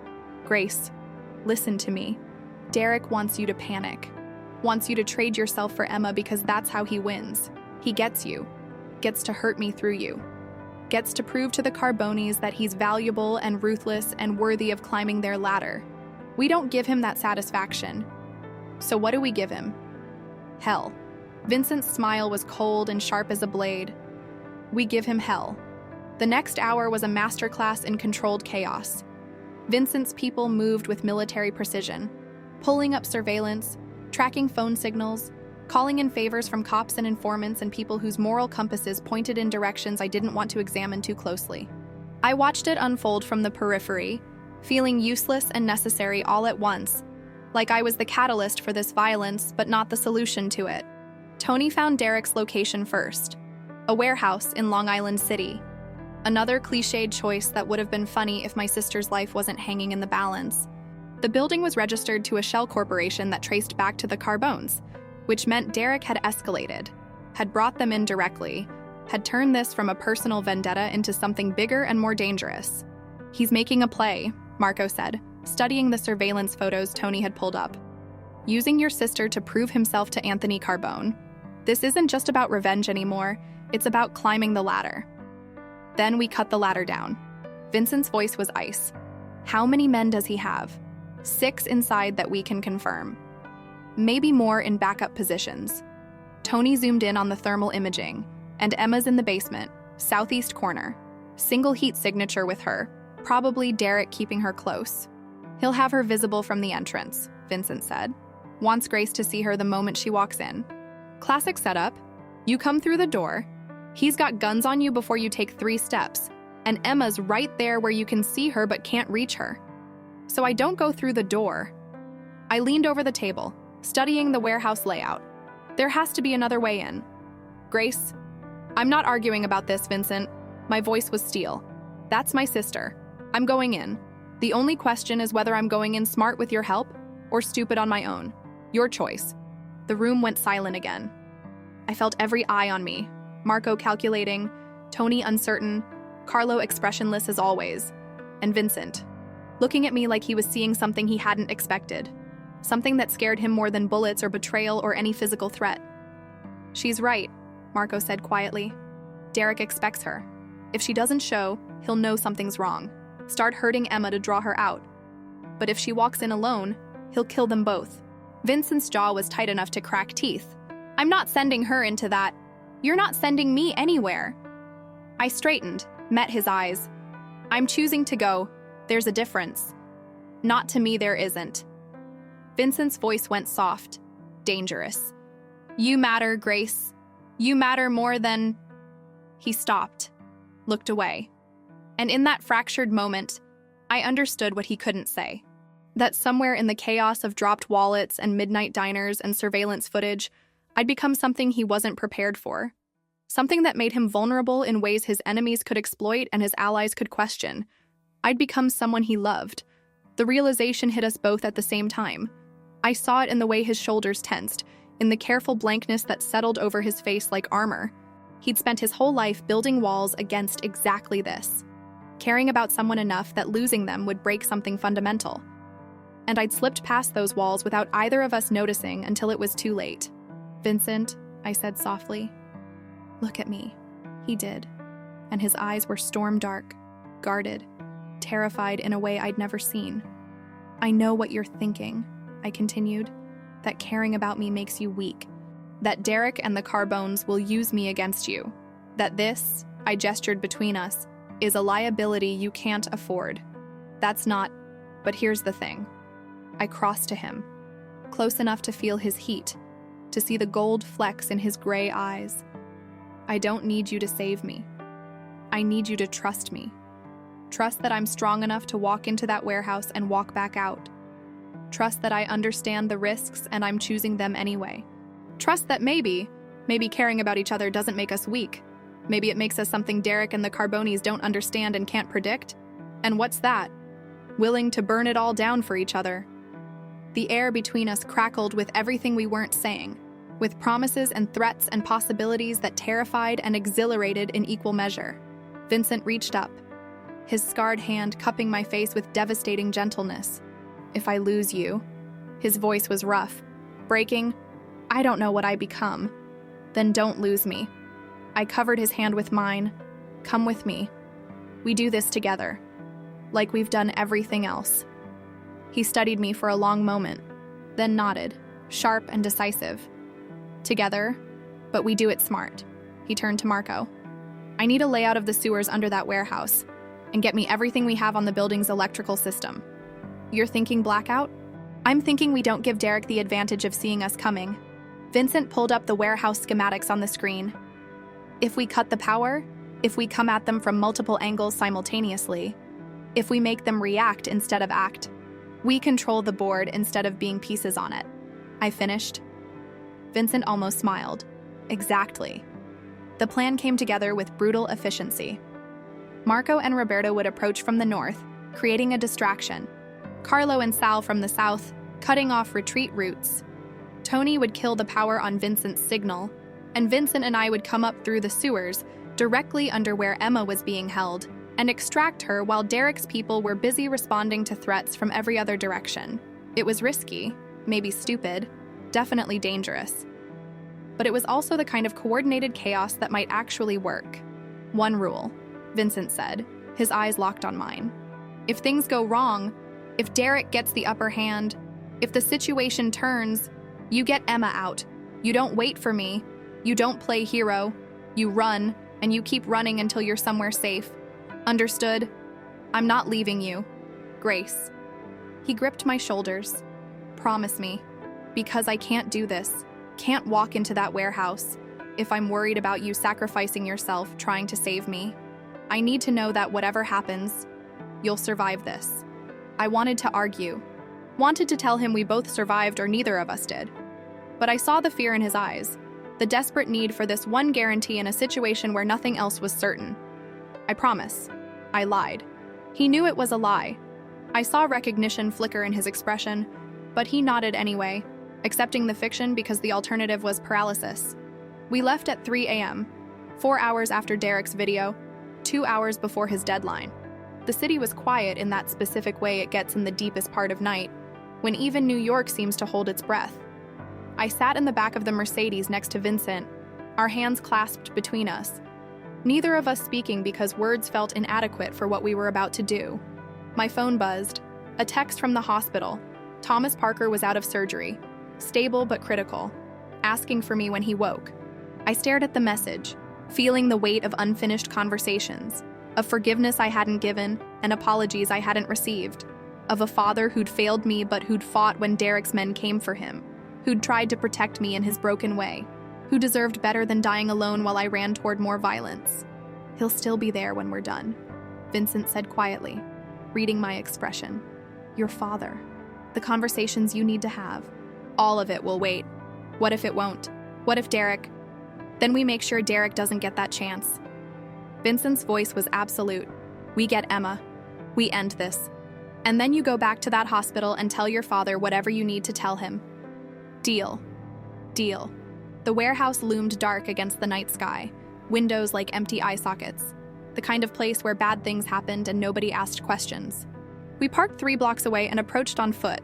Grace, listen to me. Derek wants you to panic. Wants you to trade yourself for Emma because that's how he wins. He gets you. Gets to hurt me through you. Gets to prove to the Carbones that he's valuable and ruthless and worthy of climbing their ladder. We don't give him that satisfaction. So what do we give him? Hell. Vincent's smile was cold and sharp as a blade. We give him hell. The next hour was a masterclass in controlled chaos. Vincent's people moved with military precision, pulling up surveillance, tracking phone signals, calling in favors from cops and informants and people whose moral compasses pointed in directions I didn't want to examine too closely. I watched it unfold from the periphery, feeling useless and necessary all at once, like I was the catalyst for this violence but not the solution to it. Tony found Derek's location first, a warehouse in Long Island City. Another cliched choice that would have been funny if my sister's life wasn't hanging in the balance. The building was registered to a shell corporation that traced back to the Carbones, which meant Derek had escalated, had brought them in directly, had turned this from a personal vendetta into something bigger and more dangerous. He's making a play, Marco said, studying the surveillance photos Tony had pulled up. Using your sister to prove himself to Anthony Carbone. This isn't just about revenge anymore, it's about climbing the ladder. Then we cut the ladder down. Vincent's voice was ice. How many men does he have? 6 inside that we can confirm. Maybe more in backup positions. Tony zoomed in on the thermal imaging, and Emma's in the basement, southeast corner. Single heat signature with her, probably Derek keeping her close. He'll have her visible from the entrance, Vincent said. Wants Grace to see her the moment she walks in. Classic setup. You come through the door, he's got guns on you before you take 3 steps, and Emma's right there where you can see her but can't reach her. So I don't go through the door. I leaned over the table, studying the warehouse layout. There has to be another way in. Grace, I'm not arguing about this, Vincent. My voice was steel. That's my sister. I'm going in. The only question is whether I'm going in smart with your help or stupid on my own. Your choice. The room went silent again. I felt every eye on me. Marco calculating, Tony uncertain, Carlo expressionless as always, and Vincent, looking at me like he was seeing something he hadn't expected. Something that scared him more than bullets or betrayal or any physical threat. She's right, Marco said quietly. Derek expects her. If she doesn't show, he'll know something's wrong. Start hurting Emma to draw her out. But if she walks in alone, he'll kill them both. Vincent's jaw was tight enough to crack teeth. I'm not sending her into that. You're not sending me anywhere. I straightened, met his eyes. I'm choosing to go. There's a difference. Not to me, there isn't. Vincent's voice went soft. Dangerous. You matter, Grace. You matter more than... He stopped, looked away. And in that fractured moment, I understood what he couldn't say. That somewhere in the chaos of dropped wallets and midnight diners and surveillance footage, I'd become something he wasn't prepared for. Something that made him vulnerable in ways his enemies could exploit and his allies could question. I'd become someone he loved. The realization hit us both at the same time. I saw it in the way his shoulders tensed, in the careful blankness that settled over his face like armor. He'd spent his whole life building walls against exactly this, caring about someone enough that losing them would break something fundamental. And I'd slipped past those walls without either of us noticing until it was too late. "Vincent," I said softly. "Look at me." He did, and his eyes were storm-dark, guarded, terrified in a way I'd never seen. "I know what you're thinking," I continued, "that caring about me makes you weak, that Derek and the Carbones will use me against you, that this," I gestured between us, "is a liability you can't afford. That's not, but here's the thing." I crossed to him, close enough to feel his heat, to see the gold flecks in his gray eyes. "I don't need you to save me. I need you to trust me. Trust that I'm strong enough to walk into that warehouse and walk back out. Trust that I understand the risks and I'm choosing them anyway. Trust that maybe caring about each other doesn't make us weak. Maybe it makes us something Derek and the Carbones don't understand and can't predict. And what's that? Willing to burn it all down for each other." The air between us crackled with everything we weren't saying, with promises and threats and possibilities that terrified and exhilarated in equal measure. Vincent reached up, his scarred hand cupping my face with devastating gentleness. "If I lose you," his voice was rough, breaking, "I don't know what I become. Then don't lose me." I covered his hand with mine. "Come with me. We do this together, like we've done everything else." He studied me for a long moment, then nodded, sharp and decisive. "Together, but we do it smart." He turned to Marco. "I need a layout of the sewers under that warehouse, and get me everything we have on the building's electrical system." "You're thinking blackout?" "I'm thinking we don't give Derek the advantage of seeing us coming." Vincent pulled up the warehouse schematics on the screen. "If we cut the power, if we come at them from multiple angles simultaneously, if we make them react instead of act, we control the board instead of being pieces on it." I finished. Vincent almost smiled. Exactly. The plan came together with brutal efficiency. Marco and Roberto would approach from the north, creating a distraction. Carlo and Sal from the south, cutting off retreat routes. Tony would kill the power on Vincent's signal, and Vincent and I would come up through the sewers, directly under where Emma was being held, and extract her while Derek's people were busy responding to threats from every other direction. It was risky, maybe stupid, definitely dangerous. But it was also the kind of coordinated chaos that might actually work. "One rule," Vincent said, his eyes locked on mine. "If things go wrong, if Derek gets the upper hand, if the situation turns, you get Emma out. You don't wait for me. You don't play hero. You run, and you keep running until you're somewhere safe. Understood? I'm not leaving you. Grace." He gripped my shoulders. "Promise me, because I can't do this, can't walk into that warehouse, if I'm worried about you sacrificing yourself trying to save me. I need to know that whatever happens, you'll survive this." I wanted to argue, wanted to tell him we both survived or neither of us did. But I saw the fear in his eyes, the desperate need for this one guarantee in a situation where nothing else was certain. "I promise." I lied. He knew it was a lie. I saw recognition flicker in his expression, but he nodded anyway, accepting the fiction because the alternative was paralysis. We left at 3 a.m., 4 hours after Derek's video, 2 hours before his deadline. The city was quiet in that specific way it gets in the deepest part of night, when even New York seems to hold its breath. I sat in the back of the Mercedes next to Vincent, our hands clasped between us. Neither of us speaking because words felt inadequate for what we were about to do. My phone buzzed. A text from the hospital. Thomas Parker was out of surgery, stable but critical, asking for me when he woke. I stared at the message, feeling the weight of unfinished conversations, of forgiveness I hadn't given and apologies I hadn't received, of a father who'd failed me but who'd fought when Derek's men came for him. who'd tried to protect me in his broken way, who deserved better than dying alone while I ran toward more violence. He'll still be there when we're done, Vincent said quietly, reading my expression. Your father. The conversations you need to have. All of it will wait. What if it won't? What if Derek? Then we make sure Derek doesn't get that chance. Vincent's voice was absolute. We get Emma. We end this. And then you go back to that hospital and tell your father whatever you need to tell him. Deal. Deal. The warehouse loomed dark against the night sky, windows like empty eye sockets, the kind of place where bad things happened and nobody asked questions. We parked 3 blocks away and approached on foot,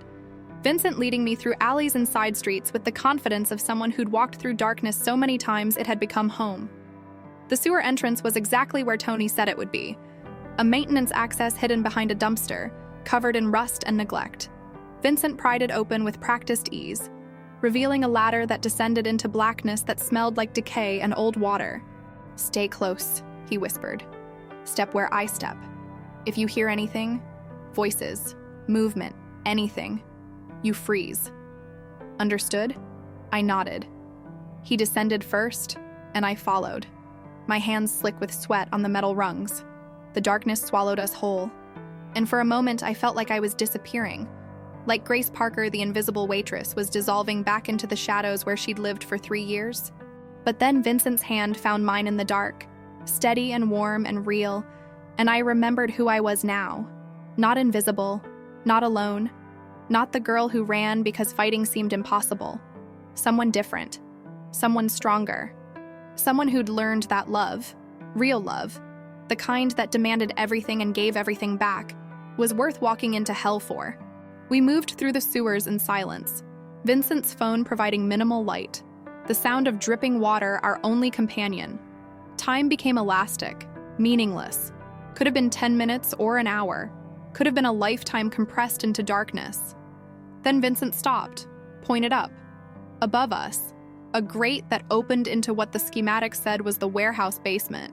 Vincent leading me through alleys and side streets with the confidence of someone who'd walked through darkness so many times it had become home. The sewer entrance was exactly where Tony said it would be, a maintenance access hidden behind a dumpster, covered in rust and neglect. Vincent pried it open with practiced ease, revealing a ladder that descended into blackness that smelled like decay and old water. Stay close, he whispered. Step where I step. If you hear anything, voices, movement, anything, you freeze. Understood? I nodded. He descended first, and I followed, my hands slick with sweat on the metal rungs. The darkness swallowed us whole, and for a moment I felt like I was disappearing, like Grace Parker, the invisible waitress, was dissolving back into the shadows where she'd lived for 3 years. But then Vincent's hand found mine in the dark, steady and warm and real, and I remembered who I was now. Not invisible, not alone, not the girl who ran because fighting seemed impossible. Someone different, someone stronger, someone who'd learned that love, real love, the kind that demanded everything and gave everything back, was worth walking into hell for. We moved through the sewers in silence, Vincent's phone providing minimal light, the sound of dripping water our only companion. Time became elastic, meaningless. Could have been 10 minutes or an hour. Could have been a lifetime compressed into darkness. Then Vincent stopped, pointed up. Above us, a grate that opened into what the schematic said was the warehouse basement.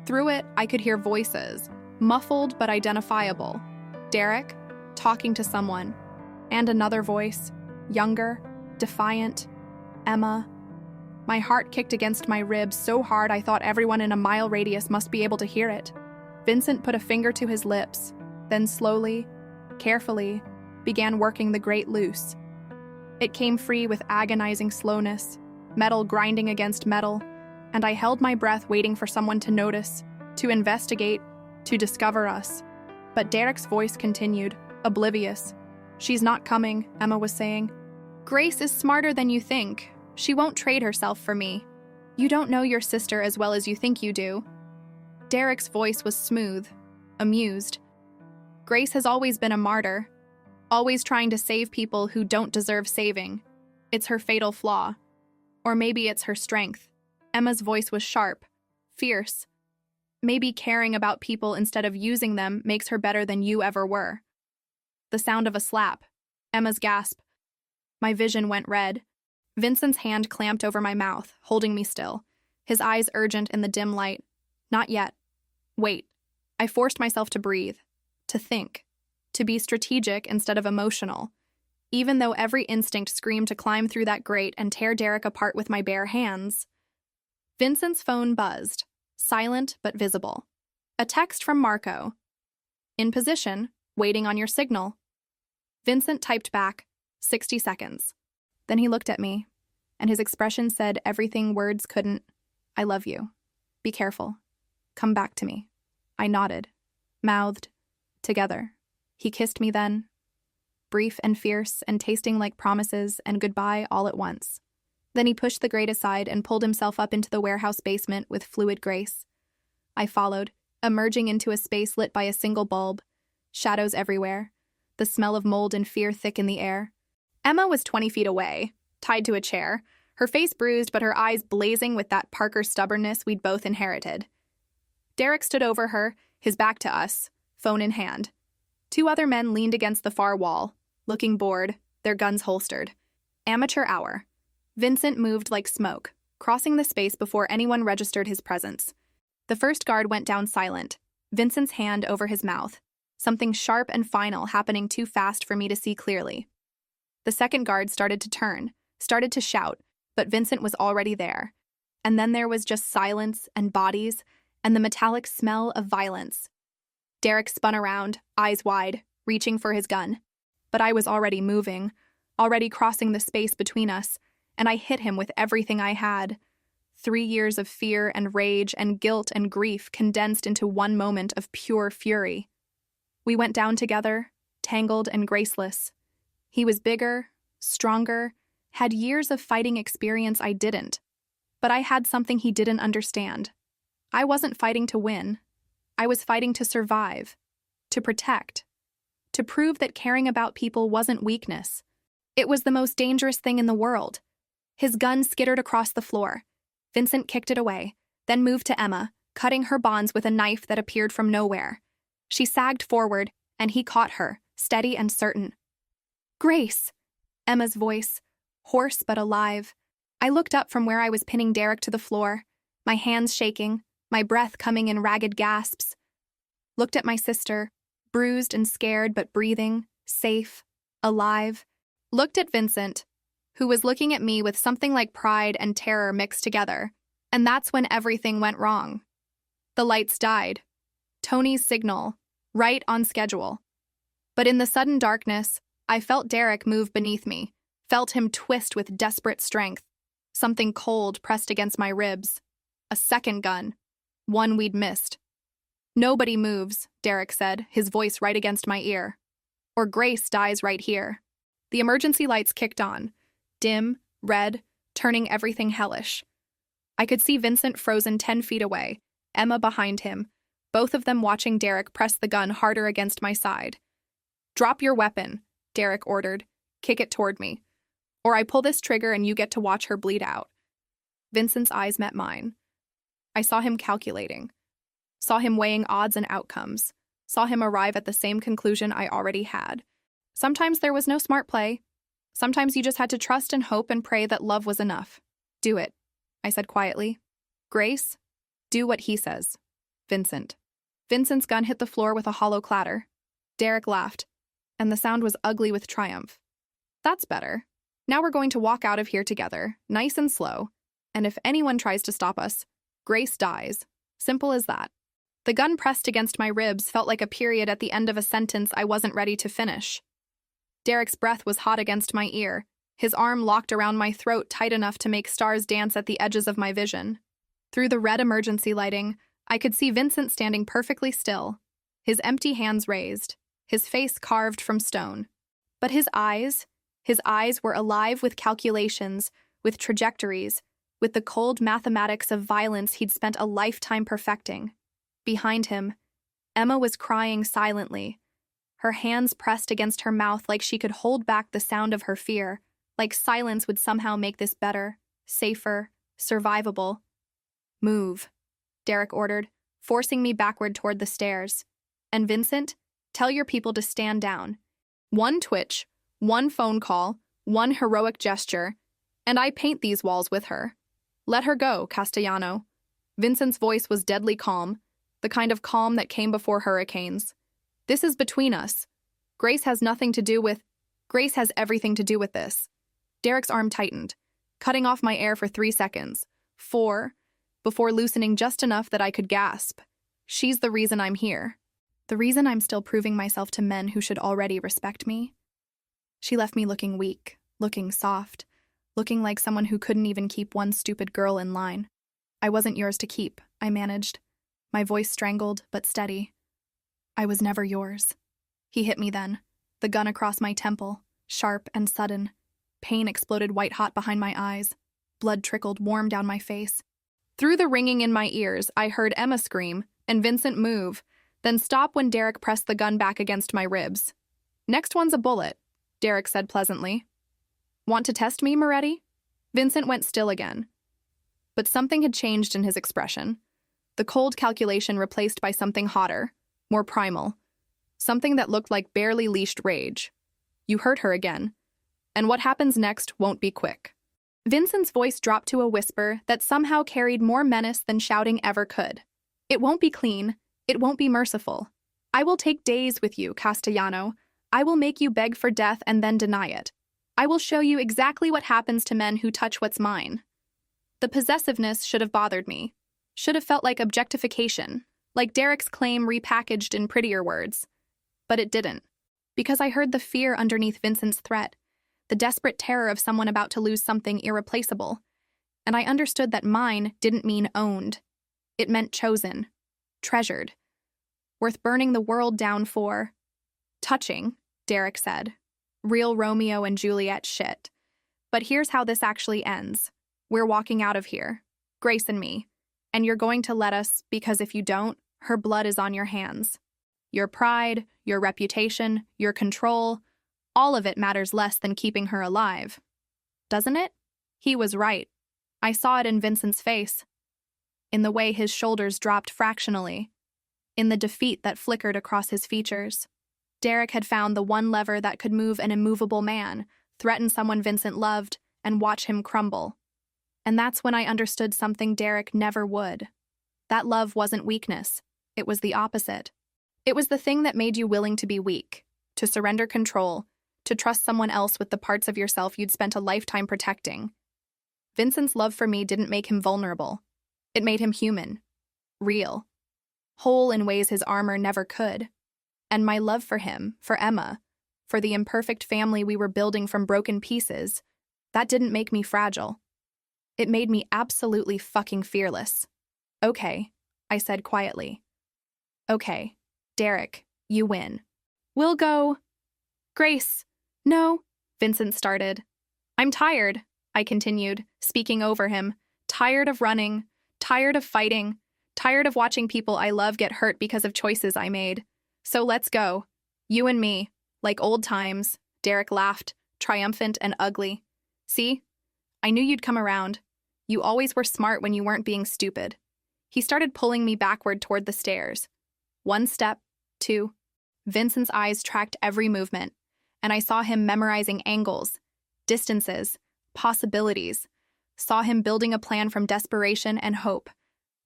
Through it, I could hear voices, muffled but identifiable. Derek, talking to someone, and another voice, younger, defiant, Emma. My heart kicked against my ribs so hard I thought everyone in a mile radius must be able to hear it. Vincent put a finger to his lips, then slowly, carefully, began working the grate loose. It came free with agonizing slowness, metal grinding against metal, and I held my breath waiting for someone to notice, to investigate, to discover us. But Derek's voice continued, oblivious. She's not coming, Emma was saying. Grace is smarter than you think. She won't trade herself for me. You don't know your sister as well as you think you do. Derek's voice was smooth, amused. Grace has always been a martyr, always trying to save people who don't deserve saving. It's her fatal flaw. Or maybe it's her strength. Emma's voice was sharp, fierce. Maybe caring about people instead of using them makes her better than you ever were. The sound of a slap. Emma's gasp. My vision went red. Vincent's hand clamped over my mouth, holding me still, his eyes urgent in the dim light. Not yet. Wait. I forced myself to breathe, to think, to be strategic instead of emotional, even though every instinct screamed to climb through that grate and tear Derek apart with my bare hands. Vincent's phone buzzed, silent but visible. A text from Marco. In position, waiting on your signal. Vincent typed back, 60 seconds. Then he looked at me, and his expression said everything words couldn't. I love you. Be careful. Come back to me. I nodded, mouthed, together. He kissed me then, brief and fierce and tasting like promises and goodbye all at once. Then he pushed the grate aside and pulled himself up into the warehouse basement with fluid grace. I followed, emerging into a space lit by a single bulb, shadows everywhere, the smell of mold and fear thick in the air. Emma was 20 feet away, tied to a chair, her face bruised but her eyes blazing with that Parker stubbornness we'd both inherited. Derek stood over her, his back to us, phone in hand. 2 other men leaned against the far wall, looking bored, their guns holstered. Amateur hour. Vincent moved like smoke, crossing the space before anyone registered his presence. The first guard went down silent, Vincent's hand over his mouth, something sharp and final happening too fast for me to see clearly. The second guard started to turn, started to shout, but Vincent was already there. And then there was just silence and bodies and the metallic smell of violence. Derek spun around, eyes wide, reaching for his gun. But I was already moving, already crossing the space between us, and I hit him with everything I had. 3 years of fear and rage and guilt and grief condensed into one moment of pure fury. We went down together, tangled and graceless. He was bigger, stronger, had years of fighting experience I didn't. But I had something he didn't understand. I wasn't fighting to win. I was fighting to survive, to protect, to prove that caring about people wasn't weakness. It was the most dangerous thing in the world. His gun skittered across the floor. Vincent kicked it away, then moved to Emma, cutting her bonds with a knife that appeared from nowhere. She sagged forward, and he caught her, steady and certain. "Grace!" Emma's voice, hoarse but alive. I looked up from where I was pinning Derek to the floor, my hands shaking, my breath coming in ragged gasps. Looked at my sister, bruised and scared but breathing, safe, alive. Looked at Vincent, who was looking at me with something like pride and terror mixed together. And that's when everything went wrong. The lights died. Tony's signal, right on schedule. But in the sudden darkness, I felt Derek move beneath me, felt him twist with desperate strength. Something cold pressed against my ribs. A second gun. One we'd missed. "Nobody moves," Derek said, his voice right against my ear. "Or Grace dies right here." The emergency lights kicked on, dim, red, turning everything hellish. I could see Vincent frozen 10 feet away, Emma behind him, both of them watching Derek press the gun harder against my side. "Drop your weapon," Derek ordered. "Kick it toward me. Or I pull this trigger and you get to watch her bleed out." Vincent's eyes met mine. I saw him calculating. Saw him weighing odds and outcomes. Saw him arrive at the same conclusion I already had. Sometimes there was no smart play. Sometimes you just had to trust and hope and pray that love was enough. "Do it," I said quietly. "Grace, do what he says." Vincent. Vincent's gun hit the floor with a hollow clatter. Derek laughed, and the sound was ugly with triumph. "That's better. Now we're going to walk out of here together, nice and slow. And if anyone tries to stop us, Grace dies. Simple as that." The gun pressed against my ribs felt like a period at the end of a sentence I wasn't ready to finish. Derek's breath was hot against my ear, his arm locked around my throat tight enough to make stars dance at the edges of my vision. Through the red emergency lighting, I could see Vincent standing perfectly still, his empty hands raised, his face carved from stone. But his eyes were alive with calculations, with trajectories, with the cold mathematics of violence he'd spent a lifetime perfecting. Behind him, Emma was crying silently, her hands pressed against her mouth like she could hold back the sound of her fear, like silence would somehow make this better, safer, survivable. "Move," Derek ordered, forcing me backward toward the stairs. "And Vincent, tell your people to stand down. One twitch, one phone call, one heroic gesture, and I paint these walls with her. Let her go, Castellano." Vincent's voice was deadly calm, the kind of calm that came before hurricanes. "This is between us. Grace has everything to do with this." Derek's arm tightened, cutting off my air for 3 seconds. 4, before loosening just enough that I could gasp. "She's the reason I'm here. The reason I'm still proving myself to men who should already respect me." She left me looking weak, looking soft, looking like someone who couldn't even keep one stupid girl in line. "I wasn't yours to keep," I managed, my voice strangled but steady. "I was never yours." He hit me then, the gun across my temple, sharp and sudden. Pain exploded white-hot behind my eyes. Blood trickled warm down my face. Through the ringing in my ears, I heard Emma scream and Vincent move, then stop when Derek pressed the gun back against my ribs. "Next one's a bullet," Derek said pleasantly. "Want to test me, Moretti?" Vincent went still again. But something had changed in his expression. The cold calculation replaced by something hotter, more primal. Something that looked like barely leashed rage. "You hurt her again. And what happens next won't be quick." Vincent's voice dropped to a whisper that somehow carried more menace than shouting ever could. "It won't be clean. It won't be merciful. I will take days with you, Castellano. I will make you beg for death and then deny it. I will show you exactly what happens to men who touch what's mine. The possessiveness should have bothered me. Should have felt like objectification, like Derek's claim repackaged in prettier words. But it didn't. Because I heard the fear underneath Vincent's threat, the desperate terror of someone about to lose something irreplaceable. And I understood that mine didn't mean owned. It meant chosen, treasured, worth burning the world down for. Touching, Derek said. Real Romeo and Juliet shit. But here's how this actually ends. We're walking out of here, Grace and me, and you're going to let us because if you don't, her blood is on your hands. Your pride, your reputation, your control, all of it matters less than keeping her alive. Doesn't it? He was right. I saw it in Vincent's face, in the way his shoulders dropped fractionally, in the defeat that flickered across his features. Derek had found the one lever that could move an immovable man, threaten someone Vincent loved, and watch him crumble. And that's when I understood something Derek never would. That love wasn't weakness. It was the opposite. It was the thing that made you willing to be weak, to surrender control, to trust someone else with the parts of yourself you'd spent a lifetime protecting. Vincent's love for me didn't make him vulnerable. It made him human, real, whole in ways his armor never could. And my love for him, for Emma, for the imperfect family we were building from broken pieces, that didn't make me fragile. It made me absolutely fucking fearless. Okay, I said quietly. Okay, Derek, you win. We'll go. Grace. No, Vincent started. I'm tired, I continued, speaking over him. Tired of running, tired of fighting, tired of watching people I love get hurt because of choices I made. So let's go. You and me, like old times. Derek laughed, triumphant and ugly. See? I knew you'd come around. You always were smart when you weren't being stupid. He started pulling me backward toward the stairs. 1 step, 2. Vincent's eyes tracked every movement, and I saw him memorizing angles, distances, possibilities. Saw him building a plan from desperation and hope.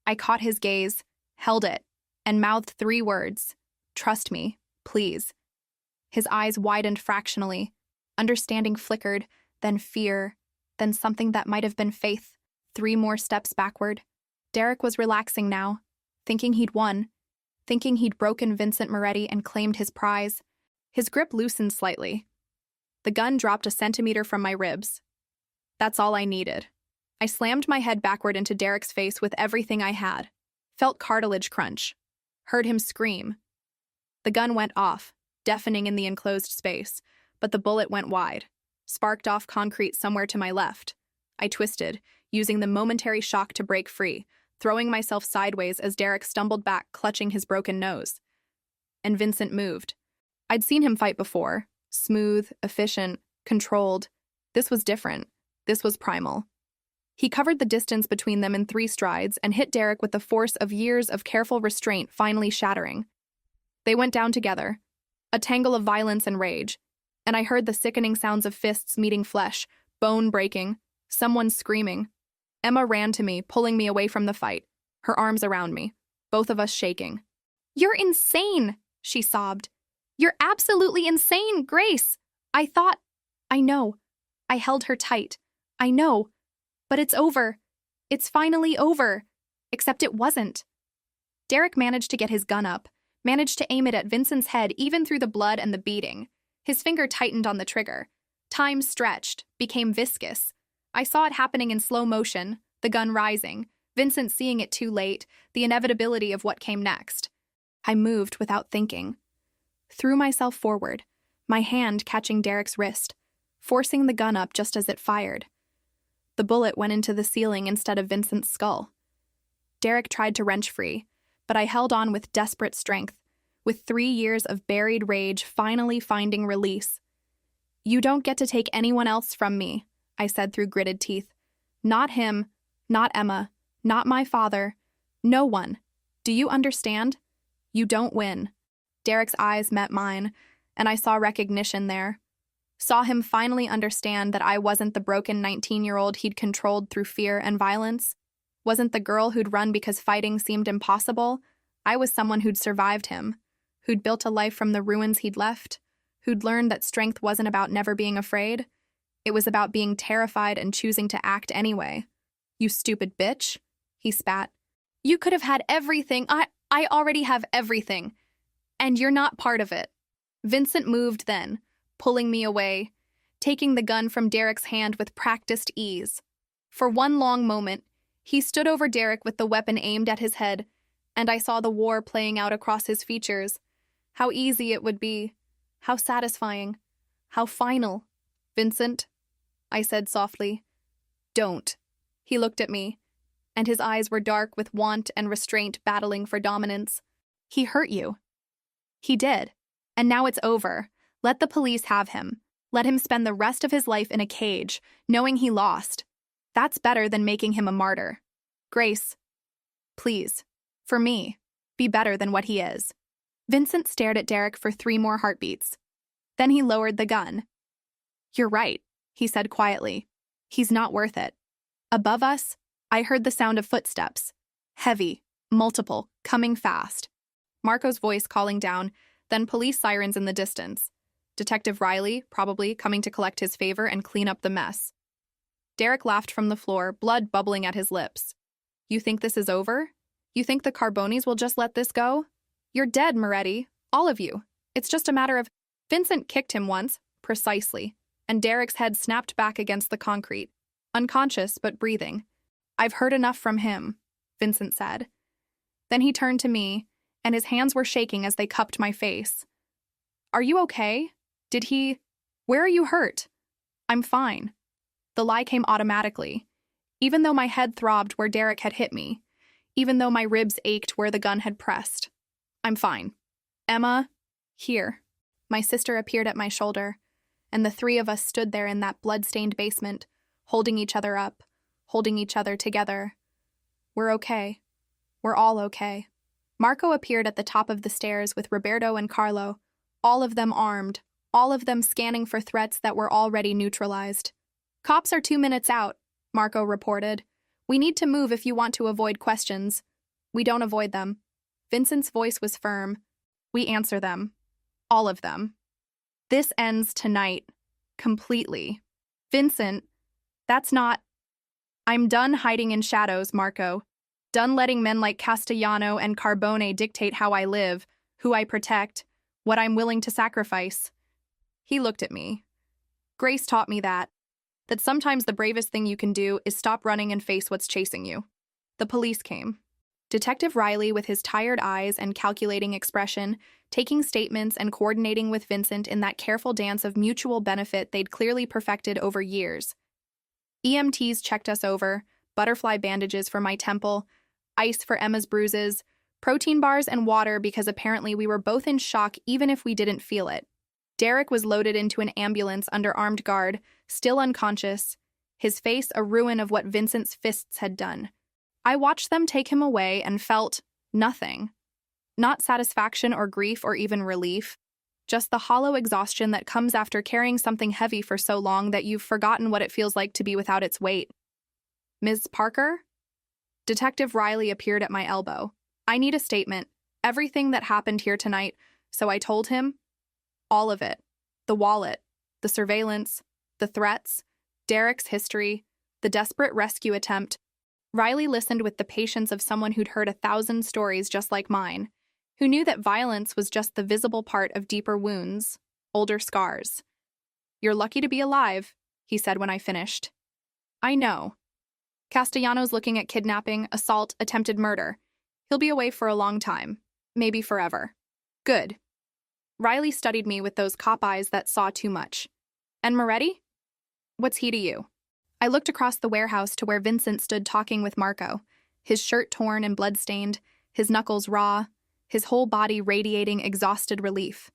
I caught his gaze, held it, and mouthed 3 words. Trust me, please. His eyes widened fractionally. Understanding flickered, then fear, then something that might have been faith. 3 more steps backward. Derek was relaxing now, thinking he'd won, thinking he'd broken Vincent Moretti and claimed his prize. His grip loosened slightly. The gun dropped a centimeter from my ribs. That's all I needed. I slammed my head backward into Derek's face with everything I had. Felt cartilage crunch. Heard him scream. The gun went off, deafening in the enclosed space, but the bullet went wide, sparked off concrete somewhere to my left. I twisted, using the momentary shock to break free, throwing myself sideways as Derek stumbled back, clutching his broken nose. And Vincent moved. I'd seen him fight before. Smooth, efficient, controlled. This was different. This was primal. He covered the distance between them in 3 strides and hit Derek with the force of years of careful restraint finally shattering. They went down together, a tangle of violence and rage, and I heard the sickening sounds of fists meeting flesh, bone breaking, someone screaming. Emma ran to me, pulling me away from the fight, her arms around me, both of us shaking. You're insane, she sobbed. You're absolutely insane, Grace. I know. I held her tight. I know. But it's over. It's finally over. Except it wasn't. Derek managed to get his gun up, managed to aim it at Vincent's head even through the blood and the beating. His finger tightened on the trigger. Time stretched, became viscous. I saw it happening in slow motion, the gun rising, Vincent seeing it too late, the inevitability of what came next. I moved without thinking. Threw myself forward, my hand catching Derek's wrist, forcing the gun up just as it fired. The bullet went into the ceiling instead of Vincent's skull. Derek tried to wrench free, but I held on with desperate strength, with 3 years of buried rage finally finding release. You don't get to take anyone else from me, I said through gritted teeth. Not him, not Emma, not my father, no one. Do you understand? You don't win. Derek's eyes met mine, and I saw recognition there. Saw him finally understand that I wasn't the broken 19-year-old he'd controlled through fear and violence. Wasn't the girl who'd run because fighting seemed impossible. I was someone who'd survived him, who'd built a life from the ruins he'd left, who'd learned that strength wasn't about never being afraid. It was about being terrified and choosing to act anyway. You stupid bitch, he spat. You could have had everything. I already have everything. And you're not part of it. Vincent moved then, pulling me away, taking the gun from Derek's hand with practiced ease. For one long moment, he stood over Derek with the weapon aimed at his head, and I saw the war playing out across his features. How easy it would be. How satisfying. How final. Vincent, I said softly. Don't. He looked at me, and his eyes were dark with want and restraint battling for dominance. He hurt you. He did. And now it's over. Let the police have him. Let him spend the rest of his life in a cage, knowing he lost. That's better than making him a martyr. Grace, please, for me, be better than what he is. Vincent stared at Derek for 3 more heartbeats. Then he lowered the gun. You're right, he said quietly. He's not worth it. Above us, I heard the sound of footsteps. Heavy, multiple, coming fast. Marco's voice calling down, then police sirens in the distance. Detective Riley, probably, coming to collect his favor and clean up the mess. Derek laughed from the floor, blood bubbling at his lips. You think this is over? You think the Carbonis will just let this go? You're dead, Moretti. All of you. It's just a matter of... Vincent kicked him once, precisely, and Derek's head snapped back against the concrete, unconscious but breathing. I've heard enough from him, Vincent said. Then he turned to me, and his hands were shaking as they cupped my face. Are you okay? Did he... Where are you hurt? I'm fine. The lie came automatically. Even though my head throbbed where Derek had hit me, even though my ribs ached where the gun had pressed. I'm fine. Emma, here. My sister appeared at my shoulder, and the 3 of us stood there in that blood-stained basement, holding each other up, holding each other together. We're okay. We're all okay. Marco appeared at the top of the stairs with Roberto and Carlo, all of them armed, all of them scanning for threats that were already neutralized. Cops are 2 minutes out, Marco reported. We need to move if you want to avoid questions. We don't avoid them. Vincent's voice was firm. We answer them. All of them. This ends tonight. Completely. Vincent, that's not... I'm done hiding in shadows, Marco. Done letting men like Castellano and Carbone dictate how I live, who I protect, what I'm willing to sacrifice. He looked at me. Grace taught me that sometimes the bravest thing you can do is stop running and face what's chasing you. The police came. Detective Riley, with his tired eyes and calculating expression, taking statements and coordinating with Vincent in that careful dance of mutual benefit they'd clearly perfected over years. EMTs checked us over, butterfly bandages for my temple, ice for Emma's bruises, protein bars and water because apparently we were both in shock even if we didn't feel it. Derek was loaded into an ambulance under armed guard, still unconscious, his face a ruin of what Vincent's fists had done. I watched them take him away and felt nothing. Not satisfaction or grief or even relief, just the hollow exhaustion that comes after carrying something heavy for so long that you've forgotten what it feels like to be without its weight. Ms. Parker? Detective Riley appeared at my elbow. I need a statement. Everything that happened here tonight, so I told him. All of it. The wallet, the surveillance, the threats, Derek's history, the desperate rescue attempt. Riley listened with the patience of someone who'd heard 1,000 stories just like mine, who knew that violence was just the visible part of deeper wounds, older scars. You're lucky to be alive, he said when I finished. I know. Castellano's looking at kidnapping, assault, attempted murder. He'll be away for a long time, maybe forever. Good. Riley studied me with those cop eyes that saw too much. And Moretti? What's he to you? I looked across the warehouse to where Vincent stood talking with Marco, his shirt torn and blood-stained, his knuckles raw, his whole body radiating exhausted relief.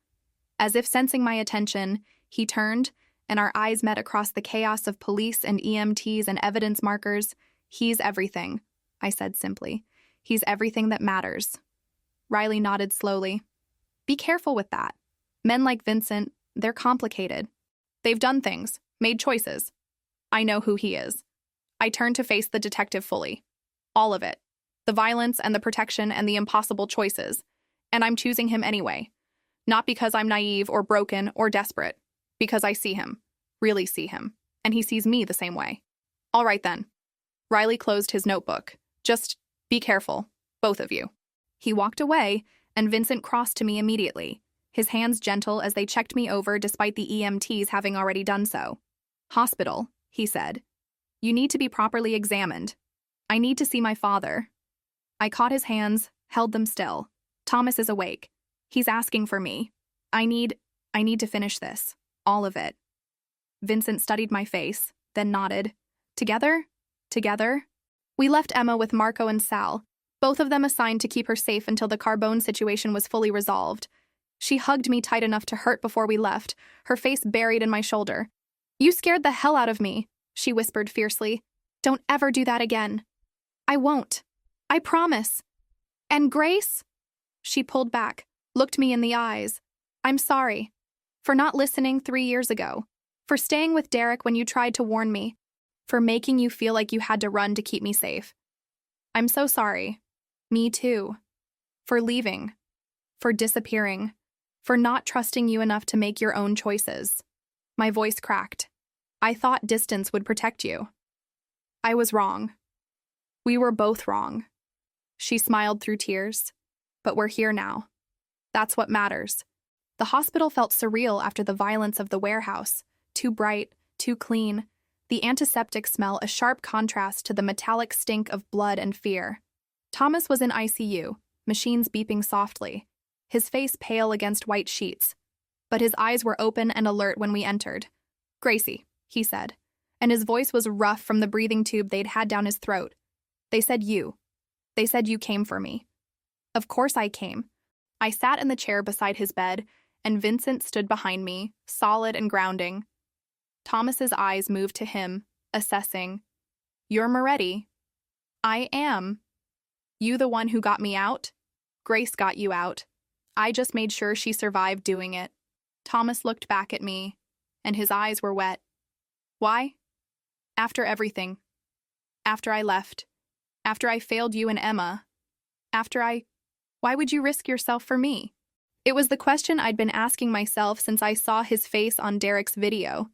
As if sensing my attention, he turned, and our eyes met across the chaos of police and EMTs and evidence markers. He's everything, I said simply. He's everything that matters. Riley nodded slowly. Be careful with that. Men like Vincent, they're complicated. They've done things, made choices. I know who he is. I turned to face the detective fully. All of it. The violence and the protection and the impossible choices. And I'm choosing him anyway. Not because I'm naive or broken or desperate. Because I see him. Really see him. and he sees me the same way. All right then. Riley closed his notebook. Just be careful, both of you. He walked away, and Vincent crossed to me immediately, his hands gentle as they checked me over despite the EMTs having already done so. Hospital, he said. You need to be properly examined. I need to see my father. I caught his hands, held them still. Thomas is awake. He's asking for me. I need to finish this. All of it. Vincent studied my face, then nodded. Together? Together? We left Emma with Marco and Sal, both of them assigned to keep her safe until the Carbone situation was fully resolved. She hugged me tight enough to hurt before we left, her face buried in my shoulder. You scared the hell out of me, she whispered fiercely. Don't ever do that again. I won't. I promise. And Grace? She pulled back, looked me in the eyes. I'm sorry. For not listening 3 years ago. For staying with Derek when you tried to warn me. For making you feel like you had to run to keep me safe. I'm so sorry. Me too. For leaving. For disappearing. For not trusting you enough to make your own choices. My voice cracked. I thought distance would protect you. I was wrong. We were both wrong. She smiled through tears. But we're here now. That's what matters. The hospital felt surreal after the violence of the warehouse. Too bright, too clean. The antiseptic smell a sharp contrast to the metallic stink of blood and fear. Thomas was in ICU, machines beeping softly, his face pale against white sheets. But his eyes were open and alert when we entered. Gracie, he said, and his voice was rough from the breathing tube they'd had down his throat. They said you. They said you came for me. Of course I came. I sat in the chair beside his bed, and Vincent stood behind me, solid and grounding. Thomas's eyes moved to him, assessing. You're Moretti. I am. You the one who got me out? Grace got you out. I just made sure she survived doing it. Thomas looked back at me, and his eyes were wet. Why? After everything. After I left. After I failed you and Emma. Why would you risk yourself for me? It was the question I'd been asking myself since I saw his face on Derek's video.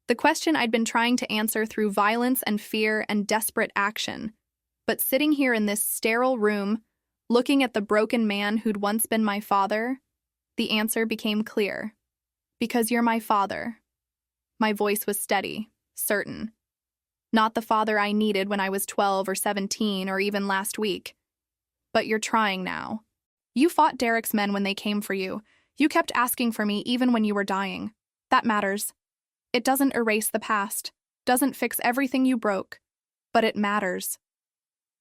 The question I'd been trying to answer through violence and fear and desperate action. But sitting here in this sterile room, looking at the broken man who'd once been my father, the answer became clear. Because you're my father. My voice was steady, certain. Not the father I needed when I was 12 or 17 or even last week. But you're trying now. You fought Derek's men when they came for you. You kept asking for me even when you were dying. That matters. It doesn't erase the past, doesn't fix everything you broke, but it matters.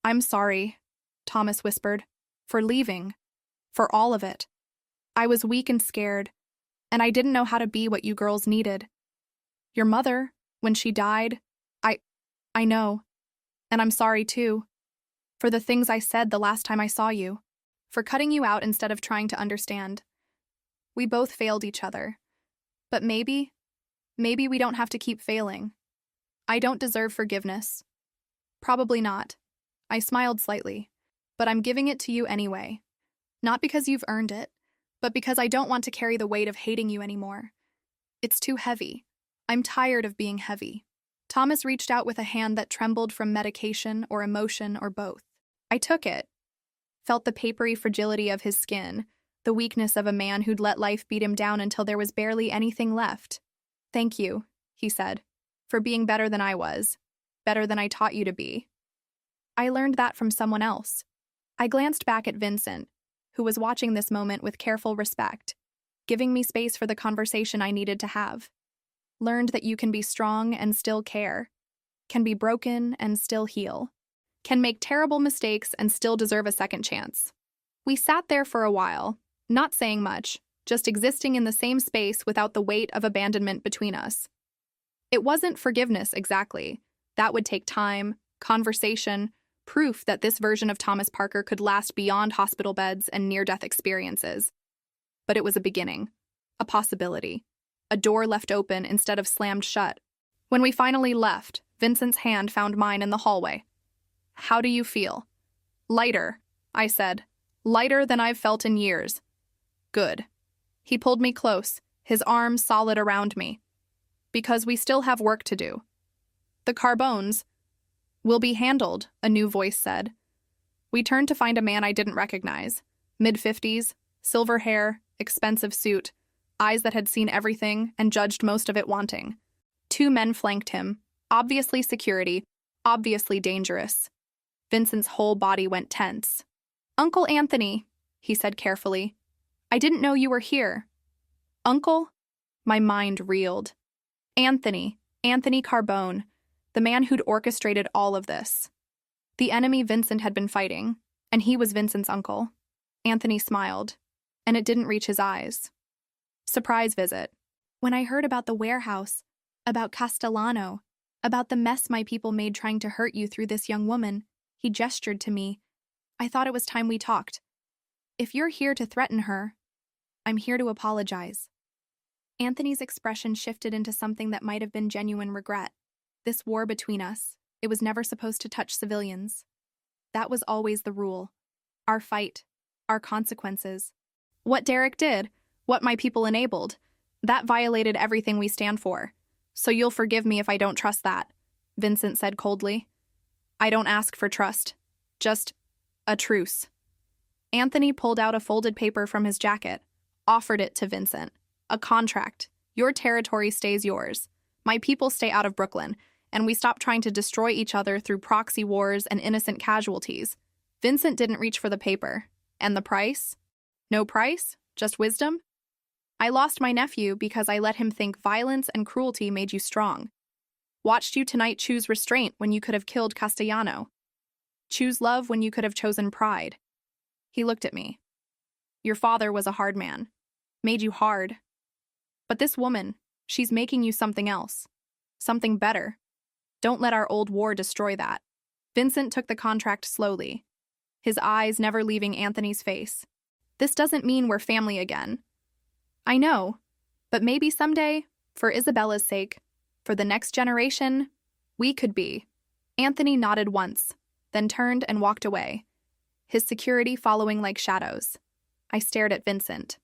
I'm sorry, Thomas whispered, for leaving, for all of it. I was weak and scared, and I didn't know how to be what you girls needed. Your mother, when she died, I know, and I'm sorry too, for the things I said the last time I saw you, for cutting you out instead of trying to understand. We both failed each other, but maybe we don't have to keep failing. I don't deserve forgiveness. Probably not. I smiled slightly, but I'm giving it to you anyway. Not because you've earned it, but because I don't want to carry the weight of hating you anymore. It's too heavy. I'm tired of being heavy. Thomas reached out with a hand that trembled from medication or emotion or both. I took it. Felt the papery fragility of his skin, the weakness of a man who'd let life beat him down until there was barely anything left. Thank you, he said, for being better than I was, better than I taught you to be. I learned that from someone else. I glanced back at Vincent, who was watching this moment with careful respect, giving me space for the conversation I needed to have. Learned that you can be strong and still care, can be broken and still heal, can make terrible mistakes and still deserve a second chance. We sat there for a while, not saying much, just existing in the same space without the weight of abandonment between us. It wasn't forgiveness exactly. That would take time, conversation, proof that this version of Thomas Parker could last beyond hospital beds and near-death experiences. But it was a beginning, a possibility, a door left open instead of slammed shut. When we finally left, Vincent's hand found mine in the hallway. How do you feel? Lighter, I said. Lighter than I've felt in years. Good. He pulled me close, his arms solid around me. Because we still have work to do. The Carbones will be handled, a new voice said. We turned to find a man I didn't recognize. Mid-50s, silver hair, expensive suit, eyes that had seen everything and judged most of it wanting. Two men flanked him, obviously security, obviously dangerous. Vincent's whole body went tense. Uncle Anthony, he said carefully. I didn't know you were here. Uncle? My mind reeled. Anthony Carbone, the man who'd orchestrated all of this. The enemy Vincent had been fighting, and he was Vincent's uncle. Anthony smiled, and it didn't reach his eyes. Surprise visit. When I heard about the warehouse, about Castellano, about the mess my people made trying to hurt you through this young woman, he gestured to me. I thought it was time we talked. If you're here to threaten her, I'm here to apologize. Anthony's expression shifted into something that might have been genuine regret. This war between us, it was never supposed to touch civilians. That was always the rule. Our fight, our consequences. What Derek did, what my people enabled, that violated everything we stand for. So you'll forgive me if I don't trust that, Vincent said coldly. I don't ask for trust. Just a truce. Anthony pulled out a folded paper from his jacket, offered it to Vincent. A contract. Your territory stays yours. My people stay out of Brooklyn, and we stop trying to destroy each other through proxy wars and innocent casualties. Vincent didn't reach for the paper. And the price? No price? Just wisdom? I lost my nephew because I let him think violence and cruelty made you strong. Watched you tonight choose restraint when you could have killed Castellano. Choose love when you could have chosen pride. He looked at me. Your father was a hard man. Made you hard. But this woman, she's making you something else. Something better. Don't let our old war destroy that. Vincent took the contract slowly, his eyes never leaving Anthony's face. This doesn't mean we're family again. I know, but maybe someday, for Isabella's sake, for the next generation, we could be. Anthony nodded once, then turned and walked away, his security following like shadows. I stared at Vincent.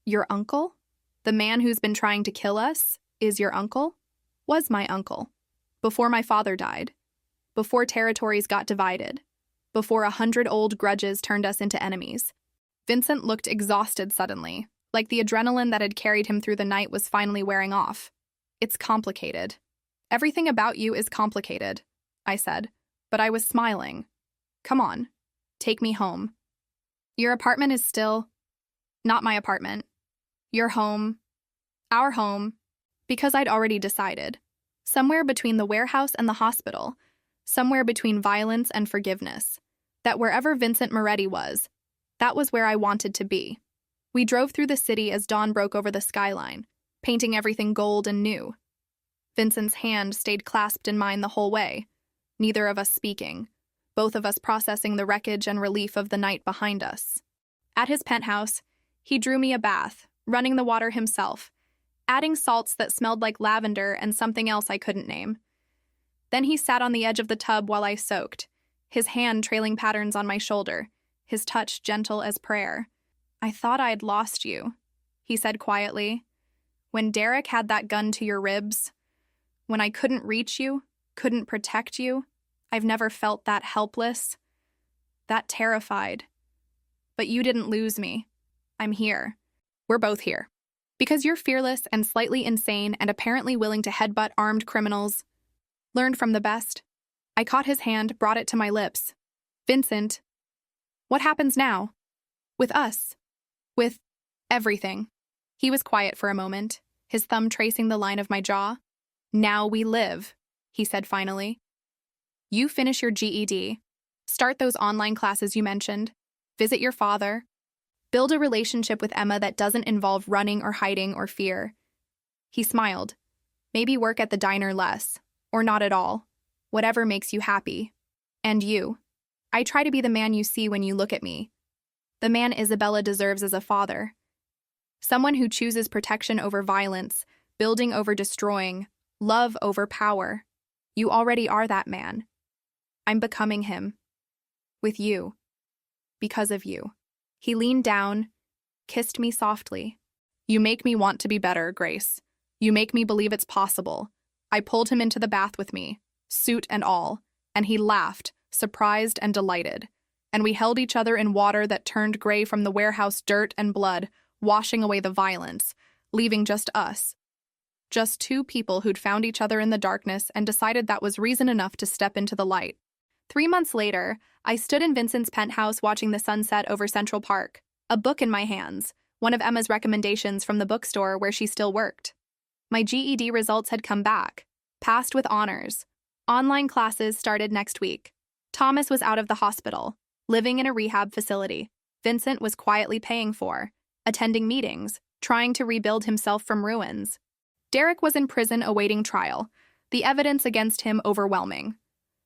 Your uncle? The man who's been trying to kill us is your uncle? Was my uncle. Before my father died. Before territories got divided. Before 100 old grudges turned us into enemies. Vincent looked exhausted suddenly, like the adrenaline that had carried him through the night was finally wearing off. It's complicated. Everything about you is complicated, I said, but I was smiling. Come on, take me home. Your apartment is still not my apartment. Your home, our home, because I'd already decided. Somewhere between the warehouse and the hospital, somewhere between violence and forgiveness, that wherever Vincent Moretti was, that was where I wanted to be. We drove through the city as dawn broke over the skyline, painting everything gold and new. Vincent's hand stayed clasped in mine the whole way, neither of us speaking, both of us processing the wreckage and relief of the night behind us. At his penthouse, he drew me a bath, running the water himself, adding salts that smelled like lavender and something else I couldn't name. Then he sat on the edge of the tub while I soaked, his hand trailing patterns on my shoulder, his touch gentle as prayer. I thought I'd lost you, he said quietly. When Derek had that gun to your ribs, when I couldn't reach you, couldn't protect you, I've never felt that helpless, that terrified. But you didn't lose me. I'm here. We're both here. Because you're fearless and slightly insane and apparently willing to headbutt armed criminals. Learned from the best. I caught his hand, brought it to my lips. Vincent, what happens now? With us. With everything. He was quiet for a moment, his thumb tracing the line of my jaw. Now we live, he said finally. You finish your GED. Start those online classes you mentioned. Visit your father. Build a relationship with Emma that doesn't involve running or hiding or fear. He smiled. Maybe work at the diner less, or not at all. Whatever makes you happy. And you. I try to be the man you see when you look at me. The man Isabella deserves as a father. Someone who chooses protection over violence, building over destroying, love over power. You already are that man. I'm becoming him. With you. Because of you. He leaned down, kissed me softly. You make me want to be better, Grace. You make me believe it's possible. I pulled him into the bath with me, suit and all, and he laughed, surprised and delighted. And we held each other in water that turned gray from the warehouse dirt and blood, washing away the violence, leaving just us. Just two people who'd found each other in the darkness and decided that was reason enough to step into the light. 3 months later, I stood in Vincent's penthouse watching the sunset over Central Park, a book in my hands, one of Emma's recommendations from the bookstore where she still worked. My GED results had come back, passed with honors. Online classes started next week. Thomas was out of the hospital, living in a rehab facility. Vincent was quietly paying for, attending meetings, trying to rebuild himself from ruins. Derek was in prison awaiting trial, the evidence against him overwhelming.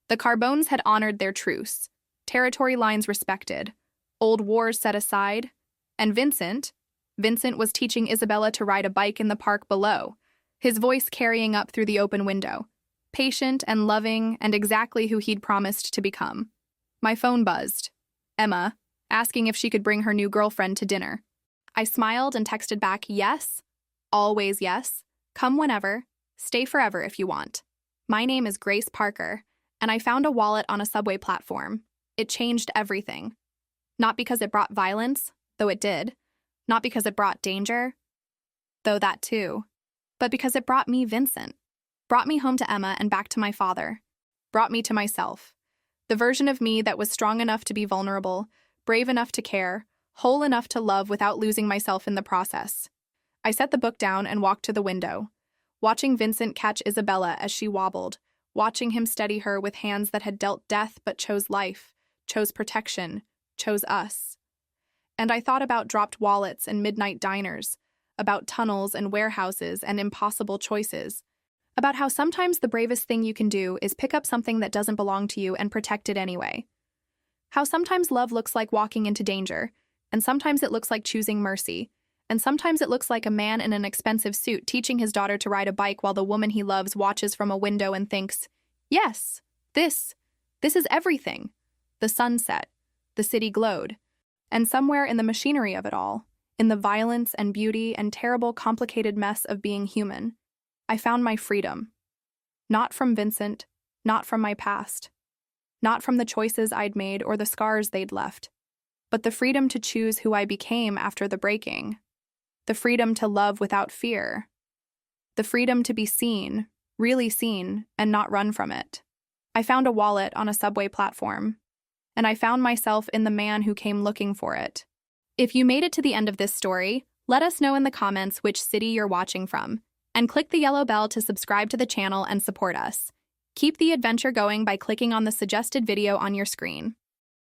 The Carbones had honored their truce, territory lines respected, old wars set aside, and Vincent was teaching Isabella to ride a bike in the park below, his voice carrying up through the open window, patient and loving and exactly who he'd promised to become. My phone buzzed. Emma, asking if she could bring her new girlfriend to dinner. I smiled and texted back, yes, always yes, come whenever, stay forever if you want. My name is Grace Parker, and I found a wallet on a subway platform. It changed everything. Not because it brought violence, though it did. Not because it brought danger, though that too. But because it brought me Vincent. Brought me home to Emma and back to my father. Brought me to myself. The version of me that was strong enough to be vulnerable, brave enough to care, whole enough to love without losing myself in the process. I set the book down and walked to the window, watching Vincent catch Isabella as she wobbled, watching him steady her with hands that had dealt death but chose life, chose protection, chose us. And I thought about dropped wallets and midnight diners, about tunnels and warehouses and impossible choices, about how sometimes the bravest thing you can do is pick up something that doesn't belong to you and protect it anyway. How sometimes love looks like walking into danger, and sometimes it looks like choosing mercy, and sometimes it looks like a man in an expensive suit teaching his daughter to ride a bike while the woman he loves watches from a window and thinks, yes, this is everything. The sunset, the city glowed, and somewhere in the machinery of it all, in the violence and beauty and terrible complicated mess of being human, I found my freedom. Not from Vincent, not from my past, not from the choices I'd made or the scars they'd left, but the freedom to choose who I became after the breaking, the freedom to love without fear, the freedom to be seen, really seen, and not run from it. I found a wallet on a subway platform, and I found myself in the man who came looking for it. If you made it to the end of this story, let us know in the comments which city you're watching from, and click the yellow bell to subscribe to the channel and support us. Keep the adventure going by clicking on the suggested video on your screen.